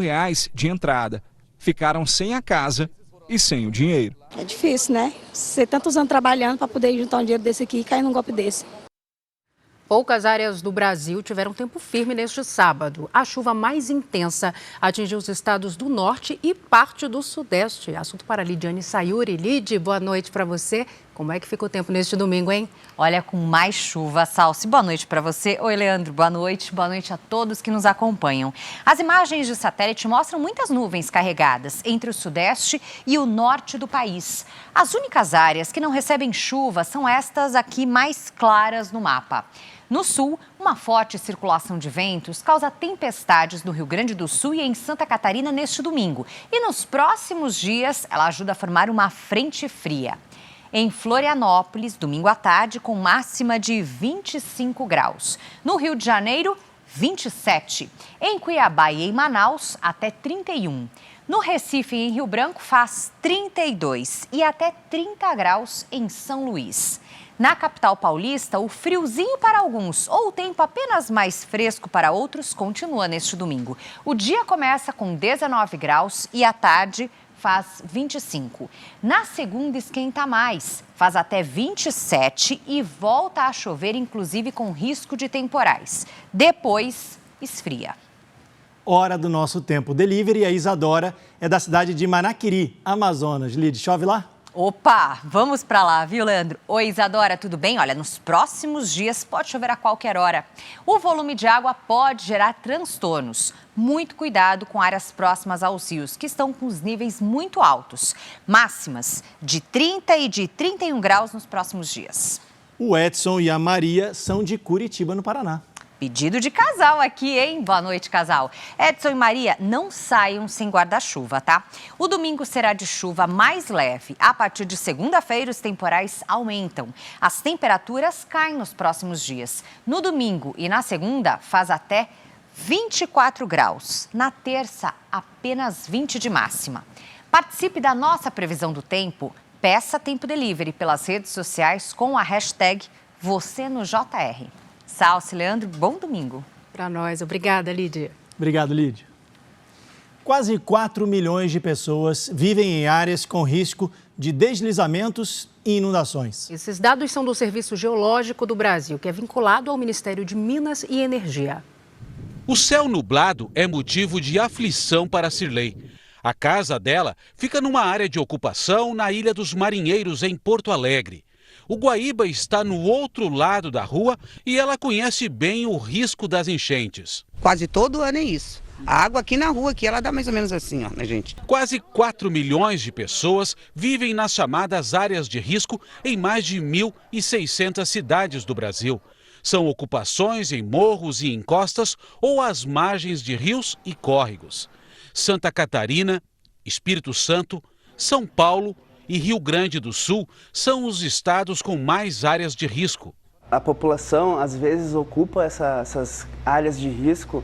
de entrada. Ficaram sem a casa e sem o dinheiro. É difícil, né? Ser tantos anos trabalhando para poder juntar um dinheiro desse aqui e cair num golpe desse. Poucas áreas do Brasil tiveram tempo firme neste sábado. A chuva mais intensa atingiu os estados do norte e parte do sudeste. Assunto para Lidiane Sayuri. Lid, boa noite para você. Como é que fica o tempo neste domingo, hein? Olha, com mais chuva, Salsi. Boa noite para você. Oi, Leandro. Boa noite. Boa noite a todos que nos acompanham. As imagens de satélite mostram muitas nuvens carregadas entre o sudeste e o norte do país. As únicas áreas que não recebem chuva são estas aqui mais claras no mapa. No sul, uma forte circulação de ventos causa tempestades no Rio Grande do Sul e em Santa Catarina neste domingo. E nos próximos dias, ela ajuda a formar uma frente fria. Em Florianópolis, domingo à tarde, com máxima de 25 graus. No Rio de Janeiro, 27. Em Cuiabá e em Manaus, até 31. No Recife e em Rio Branco, faz 32 e até 30 graus em São Luís. Na capital paulista, o friozinho para alguns ou o tempo apenas mais fresco para outros continua neste domingo. O dia começa com 19 graus e à tarde faz 25. Na segunda esquenta mais, faz até 27 e volta a chover, inclusive com risco de temporais. Depois, esfria. Hora do nosso Tempo Delivery. A Isadora é da cidade de Manaquiri, Amazonas. Lid, chove lá? Opa, vamos para lá, viu, Leandro? Oi, Isadora, tudo bem? Olha, nos próximos dias pode chover a qualquer hora. O volume de água pode gerar transtornos. Muito cuidado com áreas próximas aos rios, que estão com os níveis muito altos. Máximas de 30 e de 31 graus nos próximos dias. O Edson e a Maria são de Curitiba, no Paraná. Pedido de casal aqui, hein? Boa noite, casal. Edson e Maria, não saiam sem guarda-chuva, tá? O domingo será de chuva mais leve. A partir de segunda-feira, os temporais aumentam. As temperaturas caem nos próximos dias. No domingo e na segunda, faz até 24 graus. Na terça, apenas 20 de máxima. Participe da nossa previsão do tempo. Peça Tempo Delivery pelas redes sociais com a hashtag #VocêNoJR. Salce, Leandro, bom domingo. Para nós. Obrigada, Lídia. Obrigado, Lídia. Quase 4 milhões de pessoas vivem em áreas com risco de deslizamentos e inundações. Esses dados são do Serviço Geológico do Brasil, que é vinculado ao Ministério de Minas e Energia. O céu nublado é motivo de aflição para Cirlei. A casa dela fica numa área de ocupação na Ilha dos Marinheiros, em Porto Alegre. O Guaíba está no outro lado da rua e ela conhece bem o risco das enchentes. Quase todo ano é isso. A água aqui na rua, aqui, ela dá mais ou menos assim, ó, né, gente? Quase 4 milhões de pessoas vivem nas chamadas áreas de risco em mais de 1.600 cidades do Brasil. São ocupações em morros e encostas ou às margens de rios e córregos. Santa Catarina, Espírito Santo, São Paulo e Rio Grande do Sul são os estados com mais áreas de risco. A população, às vezes, ocupa essas áreas de risco,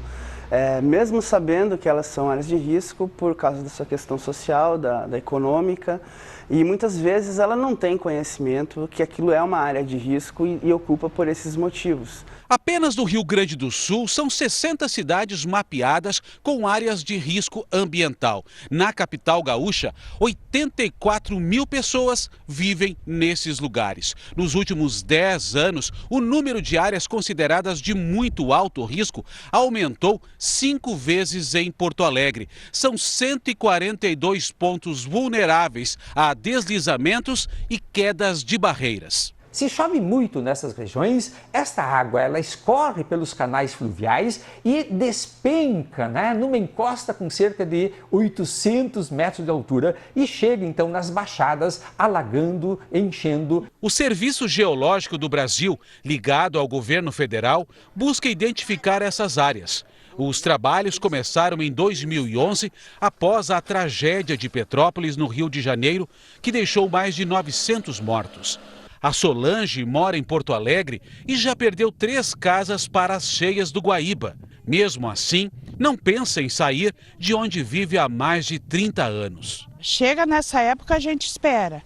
mesmo sabendo que elas são áreas de risco por causa da sua questão social, da econômica, e muitas vezes ela não tem conhecimento que aquilo é uma área de risco e ocupa por esses motivos. Apenas no Rio Grande do Sul são 60 cidades mapeadas com áreas de risco ambiental. Na capital gaúcha, 84 mil pessoas vivem nesses lugares. Nos últimos 10 anos, o número de áreas consideradas de muito alto risco aumentou 5 vezes em Porto Alegre. São 142 pontos vulneráveis a deslizamentos e quedas de barreiras. Se chove muito nessas regiões, esta água ela escorre pelos canais fluviais e despenca, numa encosta com cerca de 800 metros de altura e chega então nas baixadas, alagando, enchendo. O Serviço Geológico do Brasil, ligado ao governo federal, busca identificar essas áreas. Os trabalhos começaram em 2011, após a tragédia de Petrópolis, no Rio de Janeiro, que deixou mais de 900 mortos. A Solange mora em Porto Alegre e já perdeu 3 casas para as cheias do Guaíba. Mesmo assim, não pensa em sair de onde vive há mais de 30 anos. Chega nessa época, a gente espera.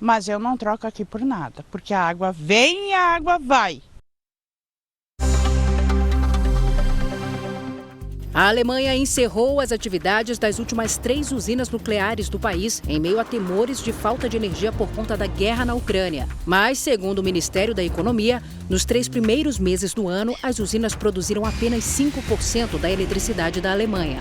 Mas eu não troco aqui por nada, porque a água vem e a água vai. A Alemanha encerrou as atividades das últimas 3 usinas nucleares do país em meio a temores de falta de energia por conta da guerra na Ucrânia. Mas, segundo o Ministério da Economia, nos 3 primeiros meses do ano, as usinas produziram apenas 5% da eletricidade da Alemanha.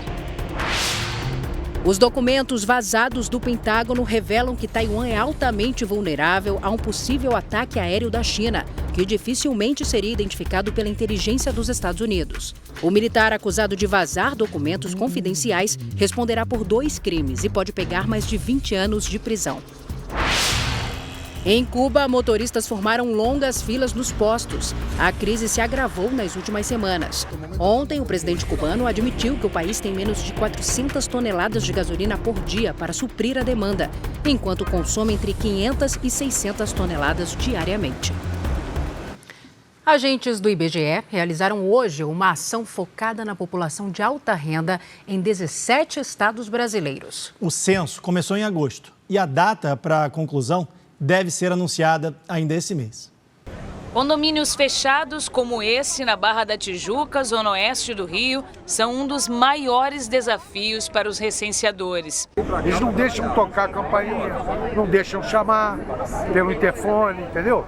Os documentos vazados do Pentágono revelam que Taiwan é altamente vulnerável a um possível ataque aéreo da China, que dificilmente seria identificado pela inteligência dos Estados Unidos. O militar acusado de vazar documentos confidenciais responderá por 2 crimes e pode pegar mais de 20 anos de prisão. Em Cuba, motoristas formaram longas filas nos postos. A crise se agravou nas últimas semanas. Ontem, o presidente cubano admitiu que o país tem menos de 400 toneladas de gasolina por dia para suprir a demanda, enquanto consome entre 500 e 600 toneladas diariamente. Agentes do IBGE realizaram hoje uma ação focada na população de alta renda em 17 estados brasileiros. O censo começou em agosto e a data para a conclusão deve ser anunciada ainda esse mês. Condomínios fechados como esse na Barra da Tijuca, zona oeste do Rio, são um dos maiores desafios para os recenseadores. Eles não deixam tocar a campainha, não deixam chamar pelo interfone, entendeu?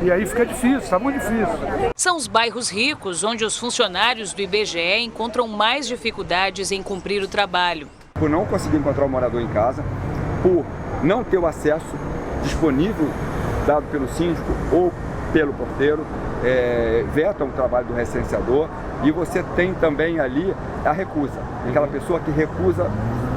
E aí fica difícil, está muito difícil. São os bairros ricos onde os funcionários do IBGE encontram mais dificuldades em cumprir o trabalho. Por não conseguir encontrar o morador em casa, por não ter o acesso disponível dado pelo síndico ou pelo porteiro, vetam o trabalho do recenseador, e você tem também ali a recusa, aquela pessoa que recusa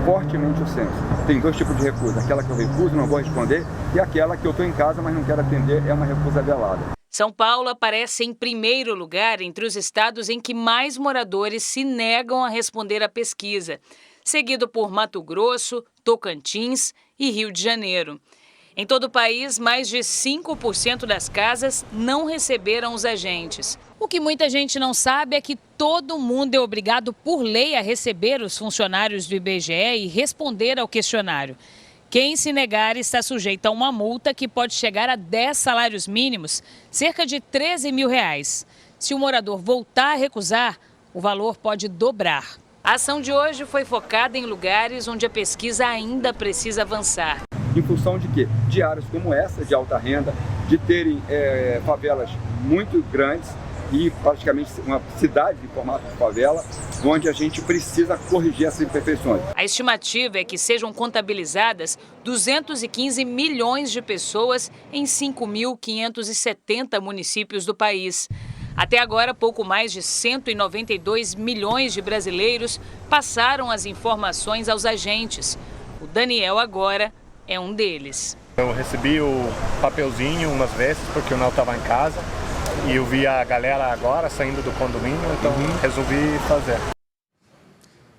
fortemente o censo. Tem 2 tipos de recusa, aquela que eu recuso, não vou responder, e aquela que eu estou em casa, mas não quero atender, é uma recusa velada. São Paulo aparece em primeiro lugar entre os estados em que mais moradores se negam a responder à pesquisa, seguido por Mato Grosso, Tocantins e Rio de Janeiro. Em todo o país, mais de 5% das casas não receberam os agentes. O que muita gente não sabe é que todo mundo é obrigado por lei a receber os funcionários do IBGE e responder ao questionário. Quem se negar está sujeito a uma multa que pode chegar a 10 salários mínimos, cerca de R$13 mil. Se o morador voltar a recusar, o valor pode dobrar. A ação de hoje foi focada em lugares onde a pesquisa ainda precisa avançar. Em função de quê? De áreas como essa, de alta renda, de terem favelas muito grandes e praticamente uma cidade em formato de favela, onde a gente precisa corrigir essas imperfeições. A estimativa é que sejam contabilizadas 215 milhões de pessoas em 5.570 municípios do país. Até agora, pouco mais de 192 milhões de brasileiros passaram as informações aos agentes. O Daniel agora é um deles. Eu recebi o papelzinho umas vezes porque eu não estava em casa e eu vi a galera agora saindo do condomínio, então resolvi fazer.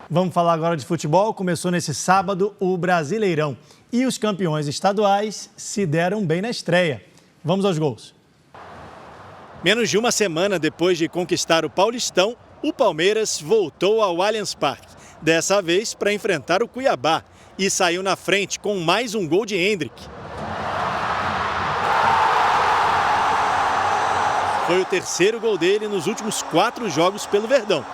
Vamos falar agora de futebol. Começou nesse sábado o Brasileirão e os campeões estaduais se deram bem na estreia. Vamos aos gols. Menos de uma semana depois de conquistar o Paulistão, o Palmeiras voltou ao Allianz Parque, dessa vez para enfrentar o Cuiabá, e saiu na frente com mais um gol de Hendrick. Foi o terceiro gol dele nos últimos 4 jogos pelo Verdão.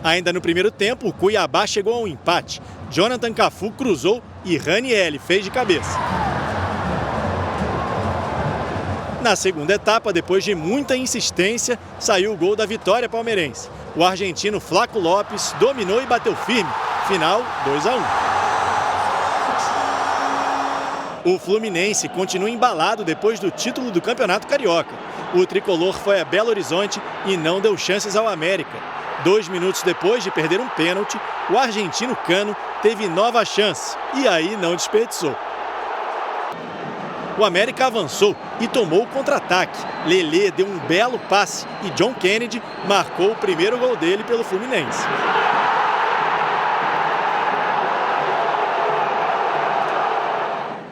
Ainda no primeiro tempo, o Cuiabá chegou a um empate. Jonathan Cafu cruzou e Ranieri fez de cabeça. Na segunda etapa, depois de muita insistência, saiu o gol da vitória palmeirense. O argentino Flaco Lopes dominou e bateu firme. Final 2-1. O Fluminense continua embalado depois do título do Campeonato Carioca. O tricolor foi a Belo Horizonte e não deu chances ao América. 2 minutos depois de perder um pênalti, o argentino Cano teve nova chance e aí não desperdiçou. O América avançou e tomou o contra-ataque. Lelê deu um belo passe e John Kennedy marcou o primeiro gol dele pelo Fluminense.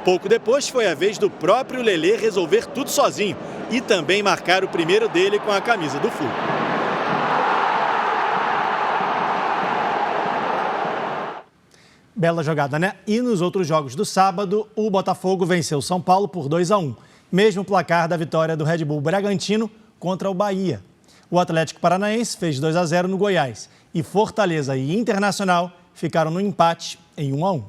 Pouco depois foi a vez do próprio Lelê resolver tudo sozinho e também marcar o primeiro dele com a camisa do Flu. Bela jogada, né? E nos outros jogos do sábado, o Botafogo venceu o São Paulo por 2-1. Mesmo placar da vitória do Red Bull Bragantino contra o Bahia. O Atlético Paranaense fez 2-0 no Goiás. E Fortaleza e Internacional ficaram no empate em 1-1.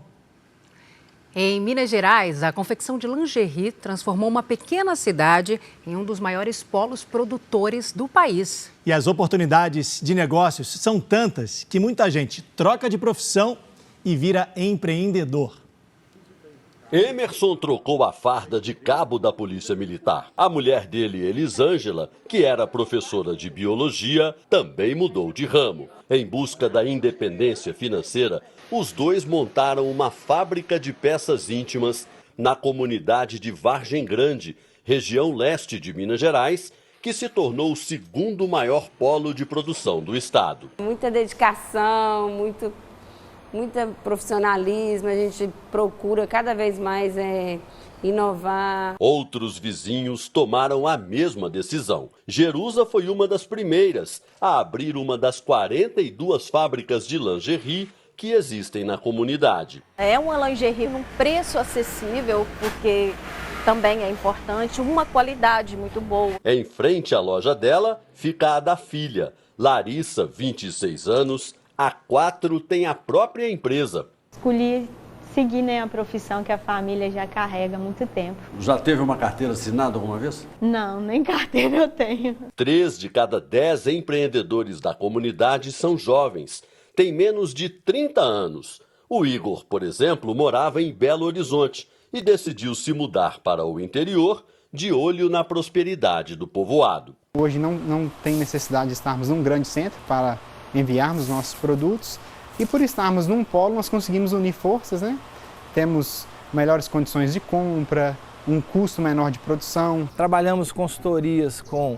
Em Minas Gerais, a confecção de lingerie transformou uma pequena cidade em um dos maiores polos produtores do país. E as oportunidades de negócios são tantas que muita gente troca de profissão e vira empreendedor. Emerson trocou a farda de cabo da Polícia Militar. A mulher dele, Elisângela, que era professora de biologia, também mudou de ramo. Em busca da independência financeira, os dois montaram uma fábrica de peças íntimas na comunidade de Vargem Grande, região leste de Minas Gerais, que se tornou o segundo maior polo de produção do estado. Muita dedicação, muito profissionalismo, a gente procura cada vez mais inovar. Outros vizinhos tomaram a mesma decisão. Jerusa foi uma das primeiras a abrir uma das 42 fábricas de lingerie que existem na comunidade. É uma lingerie num preço acessível, porque também é importante, uma qualidade muito boa. Em frente à loja dela fica a da filha, Larissa, 26 anos, há 4 tem a própria empresa. Escolhi seguir a profissão que a família já carrega há muito tempo. Já teve uma carteira assinada alguma vez? Não, nem carteira eu tenho. 3 de cada 10 empreendedores da comunidade são jovens, têm menos de 30 anos. O Igor, por exemplo, morava em Belo Horizonte e decidiu se mudar para o interior, de olho na prosperidade do povoado. Hoje não tem necessidade de estarmos num grande centro para enviarmos nossos produtos e por estarmos num polo nós conseguimos unir forças, né? Temos melhores condições de compra, um custo menor de produção. Trabalhamos consultorias com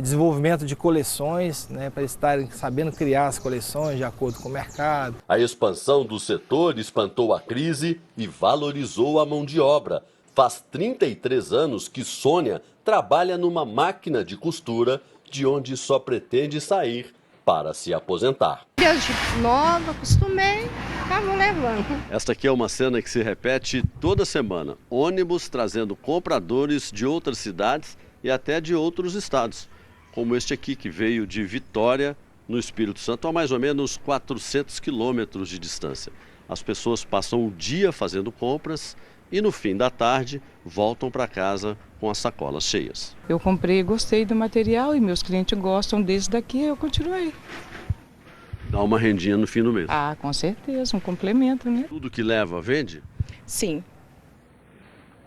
desenvolvimento de coleções, né, para estarem sabendo criar as coleções de acordo com o mercado. A expansão do setor espantou a crise e valorizou a mão de obra, Faz 33 anos que Sônia trabalha numa máquina de costura, de onde só pretende sair para se aposentar. Desde nova, acostumei, acabou levando. Esta aqui é uma cena que se repete toda semana. Ônibus trazendo compradores de outras cidades e até de outros estados, como este aqui que veio de Vitória, no Espírito Santo, a mais ou menos 400 quilômetros de distância. As pessoas passam o dia fazendo compras e no fim da tarde voltam para casa com as sacolas cheias. Eu comprei, gostei do material e meus clientes gostam desse daqui, eu continuei. Dá uma rendinha no fim do mês. Ah, com certeza, um complemento, né? Tudo que leva, vende? Sim.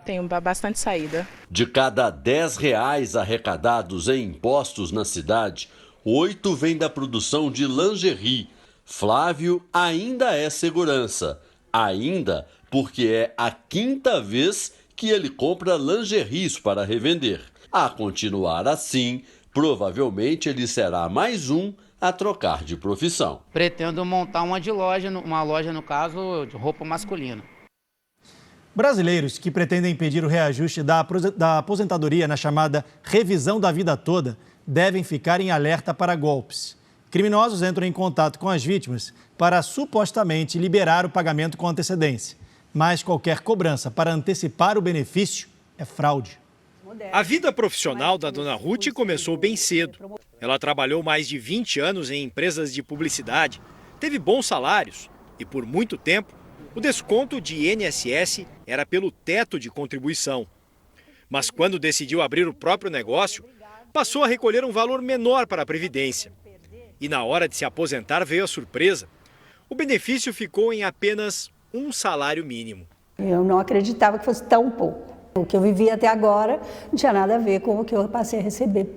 Tenho bastante saída. De cada R$10 arrecadados em impostos na cidade, 8 vem da produção de lingerie. Flávio ainda é segurança. Ainda porque é a 5ª vez que ele compra lingeries para revender. A continuar assim, provavelmente ele será mais um a trocar de profissão. Pretendo montar uma loja, no caso, de roupa masculina. Brasileiros que pretendem pedir o reajuste da aposentadoria na chamada revisão da vida toda devem ficar em alerta para golpes. Criminosos entram em contato com as vítimas para supostamente liberar o pagamento com antecedência. Mas qualquer cobrança para antecipar o benefício é fraude. A vida profissional da dona Ruth começou bem cedo. Ela trabalhou mais de 20 anos em empresas de publicidade, teve bons salários e, por muito tempo, o desconto de INSS era pelo teto de contribuição. Mas quando decidiu abrir o próprio negócio, passou a recolher um valor menor para a Previdência. E na hora de se aposentar veio a surpresa. O benefício ficou em apenas um salário mínimo. Eu não acreditava que fosse tão pouco. O que eu vivi até agora não tinha nada a ver com o que eu passei a receber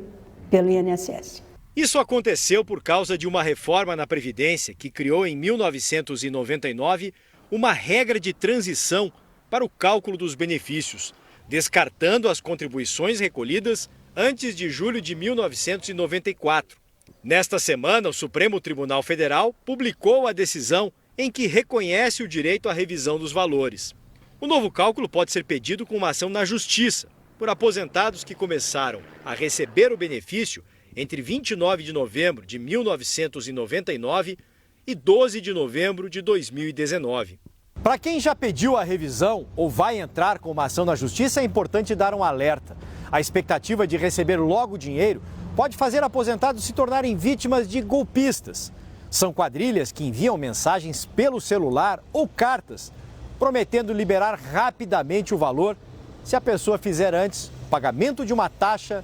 pelo INSS. Isso aconteceu por causa de uma reforma na Previdência que criou em 1999 uma regra de transição para o cálculo dos benefícios, descartando as contribuições recolhidas antes de julho de 1994. Nesta semana, o Supremo Tribunal Federal publicou a decisão em que reconhece o direito à revisão dos valores. O novo cálculo pode ser pedido com uma ação na Justiça por aposentados que começaram a receber o benefício entre 29 de novembro de 1999 e 12 de novembro de 2019. Para quem já pediu a revisão ou vai entrar com uma ação na Justiça, é importante dar um alerta. A expectativa de receber logo o dinheiro pode fazer aposentados se tornarem vítimas de golpistas. São quadrilhas que enviam mensagens pelo celular ou cartas, prometendo liberar rapidamente o valor se a pessoa fizer antes o pagamento de uma taxa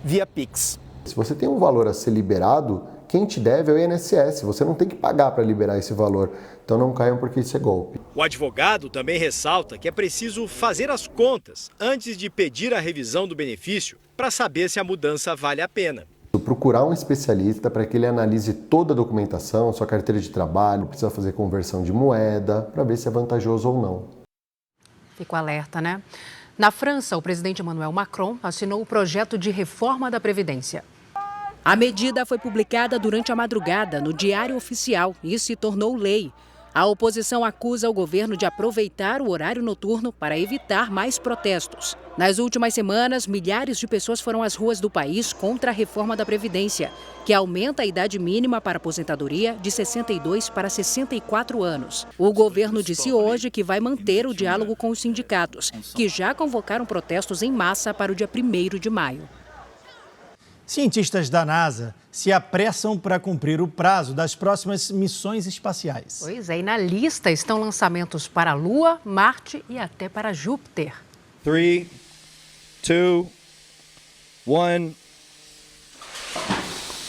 via Pix. Se você tem um valor a ser liberado, quem te deve é o INSS. Você não tem que pagar para liberar esse valor. Então não caiam porque isso é golpe. O advogado também ressalta que é preciso fazer as contas antes de pedir a revisão do benefício para saber se a mudança vale a pena. Procurar um especialista para que ele analise toda a documentação, sua carteira de trabalho, precisa fazer conversão de moeda, para ver se é vantajoso ou não. Fico alerta, né? Na França, o presidente Emmanuel Macron assinou o projeto de reforma da Previdência. A medida foi publicada durante a madrugada no Diário Oficial e se tornou lei. A oposição acusa o governo de aproveitar o horário noturno para evitar mais protestos. Nas últimas semanas, milhares de pessoas foram às ruas do país contra a reforma da Previdência, que aumenta a idade mínima para aposentadoria de 62 para 64 anos. O governo disse hoje que vai manter o diálogo com os sindicatos, que já convocaram protestos em massa para o dia 1º de maio. Cientistas da NASA se apressam para cumprir o prazo das próximas missões espaciais. Pois é, e na lista estão lançamentos para a Lua, Marte e até para Júpiter. 3, 2, 1...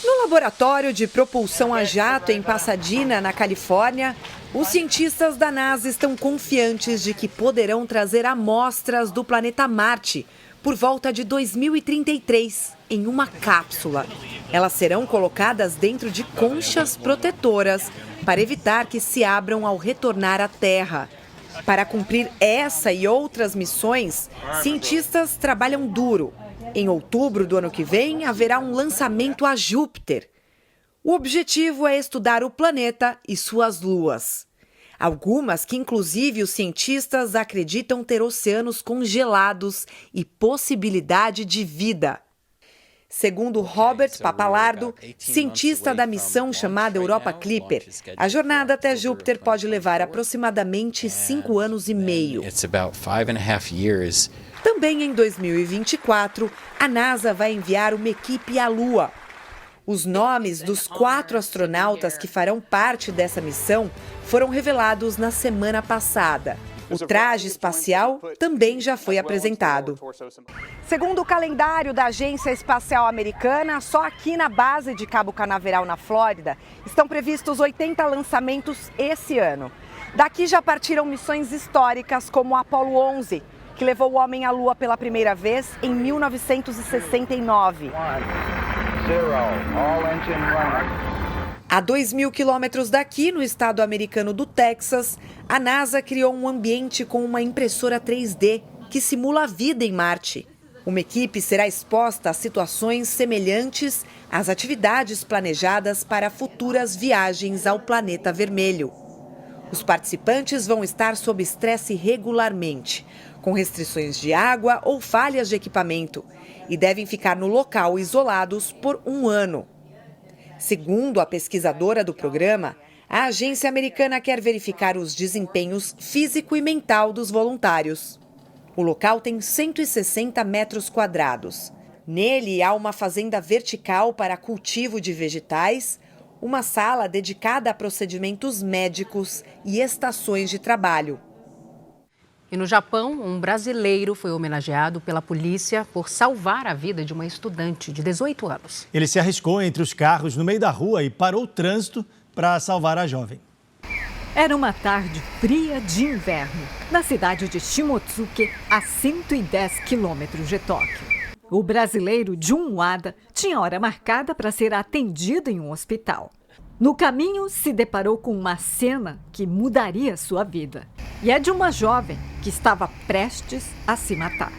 No laboratório de propulsão a jato em Pasadena, na Califórnia, os cientistas da NASA estão confiantes de que poderão trazer amostras do planeta Marte por volta de 2033, em uma cápsula. Elas serão colocadas dentro de conchas protetoras para evitar que se abram ao retornar à Terra. Para cumprir essa e outras missões, cientistas trabalham duro. Em outubro do ano que vem, haverá um lançamento a Júpiter. O objetivo é estudar o planeta e suas luas. Algumas que, inclusive, os cientistas acreditam ter oceanos congelados e possibilidade de vida. Segundo Robert Papalardo, cientista da missão chamada Europa Clipper, a jornada até Júpiter pode levar aproximadamente 5 anos e meio. Também em 2024, a NASA vai enviar uma equipe à Lua. Os nomes dos 4 astronautas que farão parte dessa missão foram revelados na semana passada. O traje espacial também já foi apresentado. Segundo o calendário da Agência Espacial Americana, só aqui na base de Cabo Canaveral, na Flórida, estão previstos 80 lançamentos esse ano. Daqui já partiram missões históricas como o Apollo 11, que levou o homem à Lua pela primeira vez em 1969. A 2.000 quilômetros daqui, no estado americano do Texas, a NASA criou um ambiente com uma impressora 3D que simula a vida em Marte. Uma equipe será exposta a situações semelhantes às atividades planejadas para futuras viagens ao planeta vermelho. Os participantes vão estar sob estresse regularmente, com restrições de água ou falhas de equipamento, e devem ficar no local isolados por 1 ano. Segundo a pesquisadora do programa, a agência americana quer verificar os desempenhos físico e mental dos voluntários. O local tem 160 metros quadrados. Nele há uma fazenda vertical para cultivo de vegetais, uma sala dedicada a procedimentos médicos e estações de trabalho. E no Japão, um brasileiro foi homenageado pela polícia por salvar a vida de uma estudante de 18 anos. Ele se arriscou entre os carros no meio da rua e parou o trânsito para salvar a jovem. Era uma tarde fria de inverno, na cidade de Shimotsuke, a 110 quilômetros de Tóquio. O brasileiro Jun Wada tinha hora marcada para ser atendido em um hospital. No caminho, se deparou com uma cena que mudaria sua vida. E é de uma jovem que estava prestes a se matar.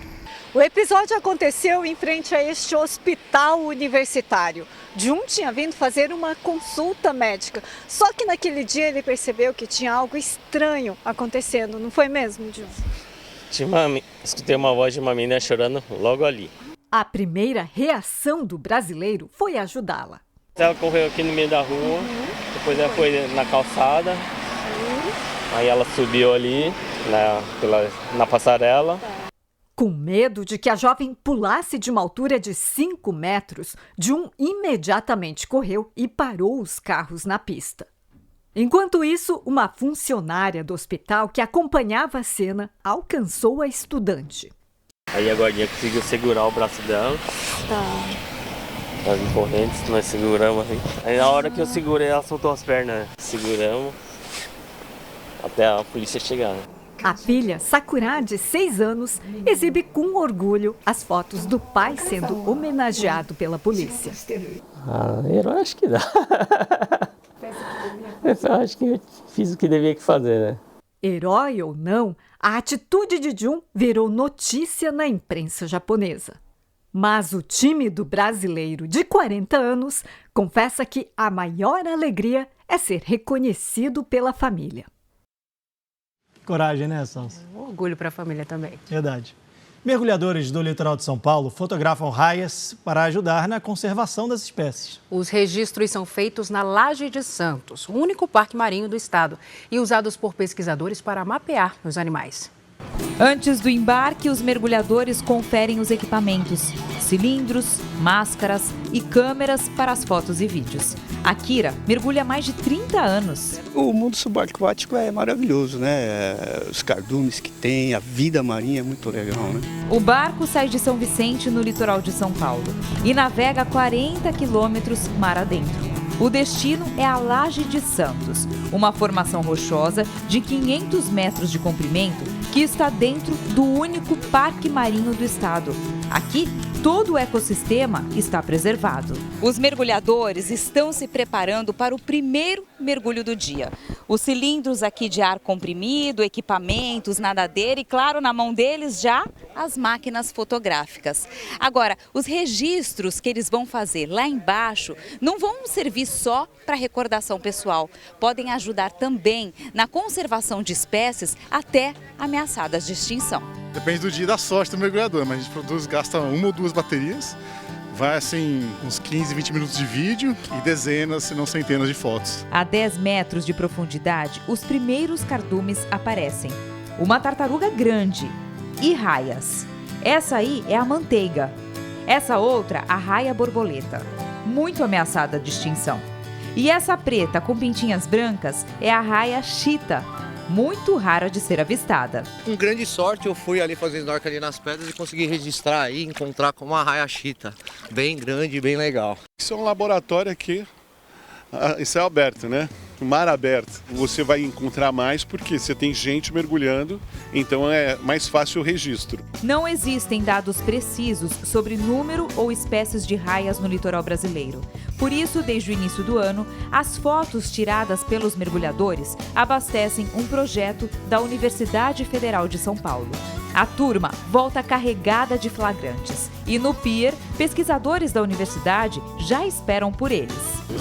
O episódio aconteceu em frente a este hospital universitário. Jun tinha vindo fazer uma consulta médica. Só que naquele dia ele percebeu que tinha algo estranho acontecendo. Não foi mesmo, Jun? Escutei uma voz de uma menina chorando logo ali. A primeira reação do brasileiro foi ajudá-la. Ela correu aqui no meio da rua, depois ela foi na calçada, aí ela subiu ali na passarela. Com medo de que a jovem pulasse de uma altura de 5 metros, Jun imediatamente correu e parou os carros na pista. Enquanto isso, uma funcionária do hospital que acompanhava a cena alcançou a estudante. Aí a guardinha conseguiu segurar o braço dela. As correntes, nós seguramos assim. Aí na hora que eu segurei, ela soltou as pernas. Seguramos até a polícia chegar. A filha, Sakura, de 6 anos, exibe com orgulho as fotos do pai sendo homenageado pela polícia. Eu acho que dá. Eu acho que eu fiz o que devia fazer, né? Herói ou não, a atitude de Jun virou notícia na imprensa japonesa. Mas o time do brasileiro de 40 anos confessa que a maior alegria é ser reconhecido pela família. Coragem, né, Salsa? Orgulho para a família também. Verdade. Mergulhadores do litoral de São Paulo fotografam raias para ajudar na conservação das espécies. Os registros são feitos na Laje de Santos, o único parque marinho do estado, e usados por pesquisadores para mapear os animais. Antes do embarque, os mergulhadores conferem os equipamentos, cilindros, máscaras e câmeras para as fotos e vídeos. A Kira mergulha há mais de 30 anos. O mundo subaquático é maravilhoso, né? Os cardumes que tem, a vida marinha é muito legal, né? O barco sai de São Vicente, no litoral de São Paulo, e navega 40 quilômetros mar adentro. O destino é a Laje de Santos, uma formação rochosa de 500 metros de comprimento que está dentro do único parque marinho do estado. Aqui, todo o ecossistema está preservado. Os mergulhadores estão se preparando para o primeiro mergulho do dia. Os cilindros aqui de ar comprimido, equipamentos, nadadeira e, claro, na mão deles já as máquinas fotográficas. Agora, os registros que eles vão fazer lá embaixo não vão servir só para recordação pessoal. Podem ajudar também na conservação de espécies até ameaçadas de extinção. Depende do dia e da sorte do mergulhador, mas a gente gasta 1 ou 2 baterias. Vai assim, uns 15, 20 minutos de vídeo e dezenas, se não centenas de fotos. A 10 metros de profundidade, os primeiros cardumes aparecem. Uma tartaruga grande e raias. Essa aí é a manteiga. Essa outra, a raia borboleta, muito ameaçada de extinção. E essa preta com pintinhas brancas é a raia chita, muito rara de ser avistada. Com grande sorte eu fui ali fazer snorkel ali nas pedras e consegui registrar aí, encontrar com uma raia chita, bem grande e bem legal. Isso é um laboratório aqui, em céu aberto, né? Mar aberto. Você vai encontrar mais porque você tem gente mergulhando, então é mais fácil o registro. Não existem dados precisos sobre número ou espécies de raias no litoral brasileiro. Por isso, desde o início do ano, as fotos tiradas pelos mergulhadores abastecem um projeto da Universidade Federal de São Paulo. A turma volta carregada de flagrantes e no pier, pesquisadores da universidade já esperam por eles.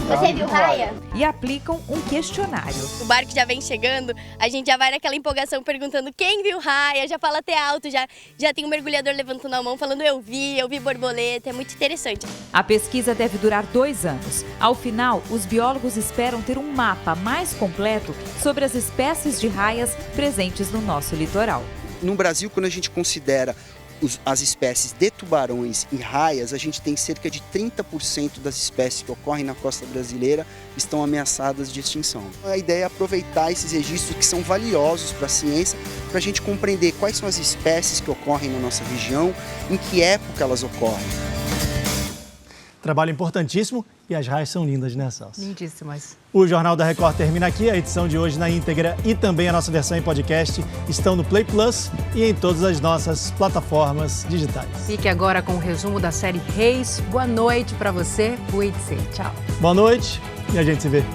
Você viu raia? E aplicam um questionário. O barco já vem chegando, a gente já vai naquela empolgação perguntando quem viu raia, já fala até alto, já tem um mergulhador levantando a mão falando eu vi borboleta, é muito interessante. A pesquisa deve durar 2 anos. Ao final, os biólogos esperam ter um mapa mais completo sobre as espécies de raias presentes no nosso litoral. No Brasil, quando a gente considera as espécies de tubarões e raias, a gente tem cerca de 30% das espécies que ocorrem na costa brasileira estão ameaçadas de extinção. A ideia é aproveitar esses registros que são valiosos para a ciência, para a gente compreender quais são as espécies que ocorrem na nossa região, em que época elas ocorrem. Trabalho importantíssimo e as raias são lindas, né, Celso? Lindíssimas. O Jornal da Record termina aqui. A edição de hoje na íntegra e também a nossa versão em podcast estão no Play Plus e em todas as nossas plataformas digitais. Fique agora com o resumo da série Reis. Boa noite para você. Cuide-se. Tchau. Boa noite e a gente se vê.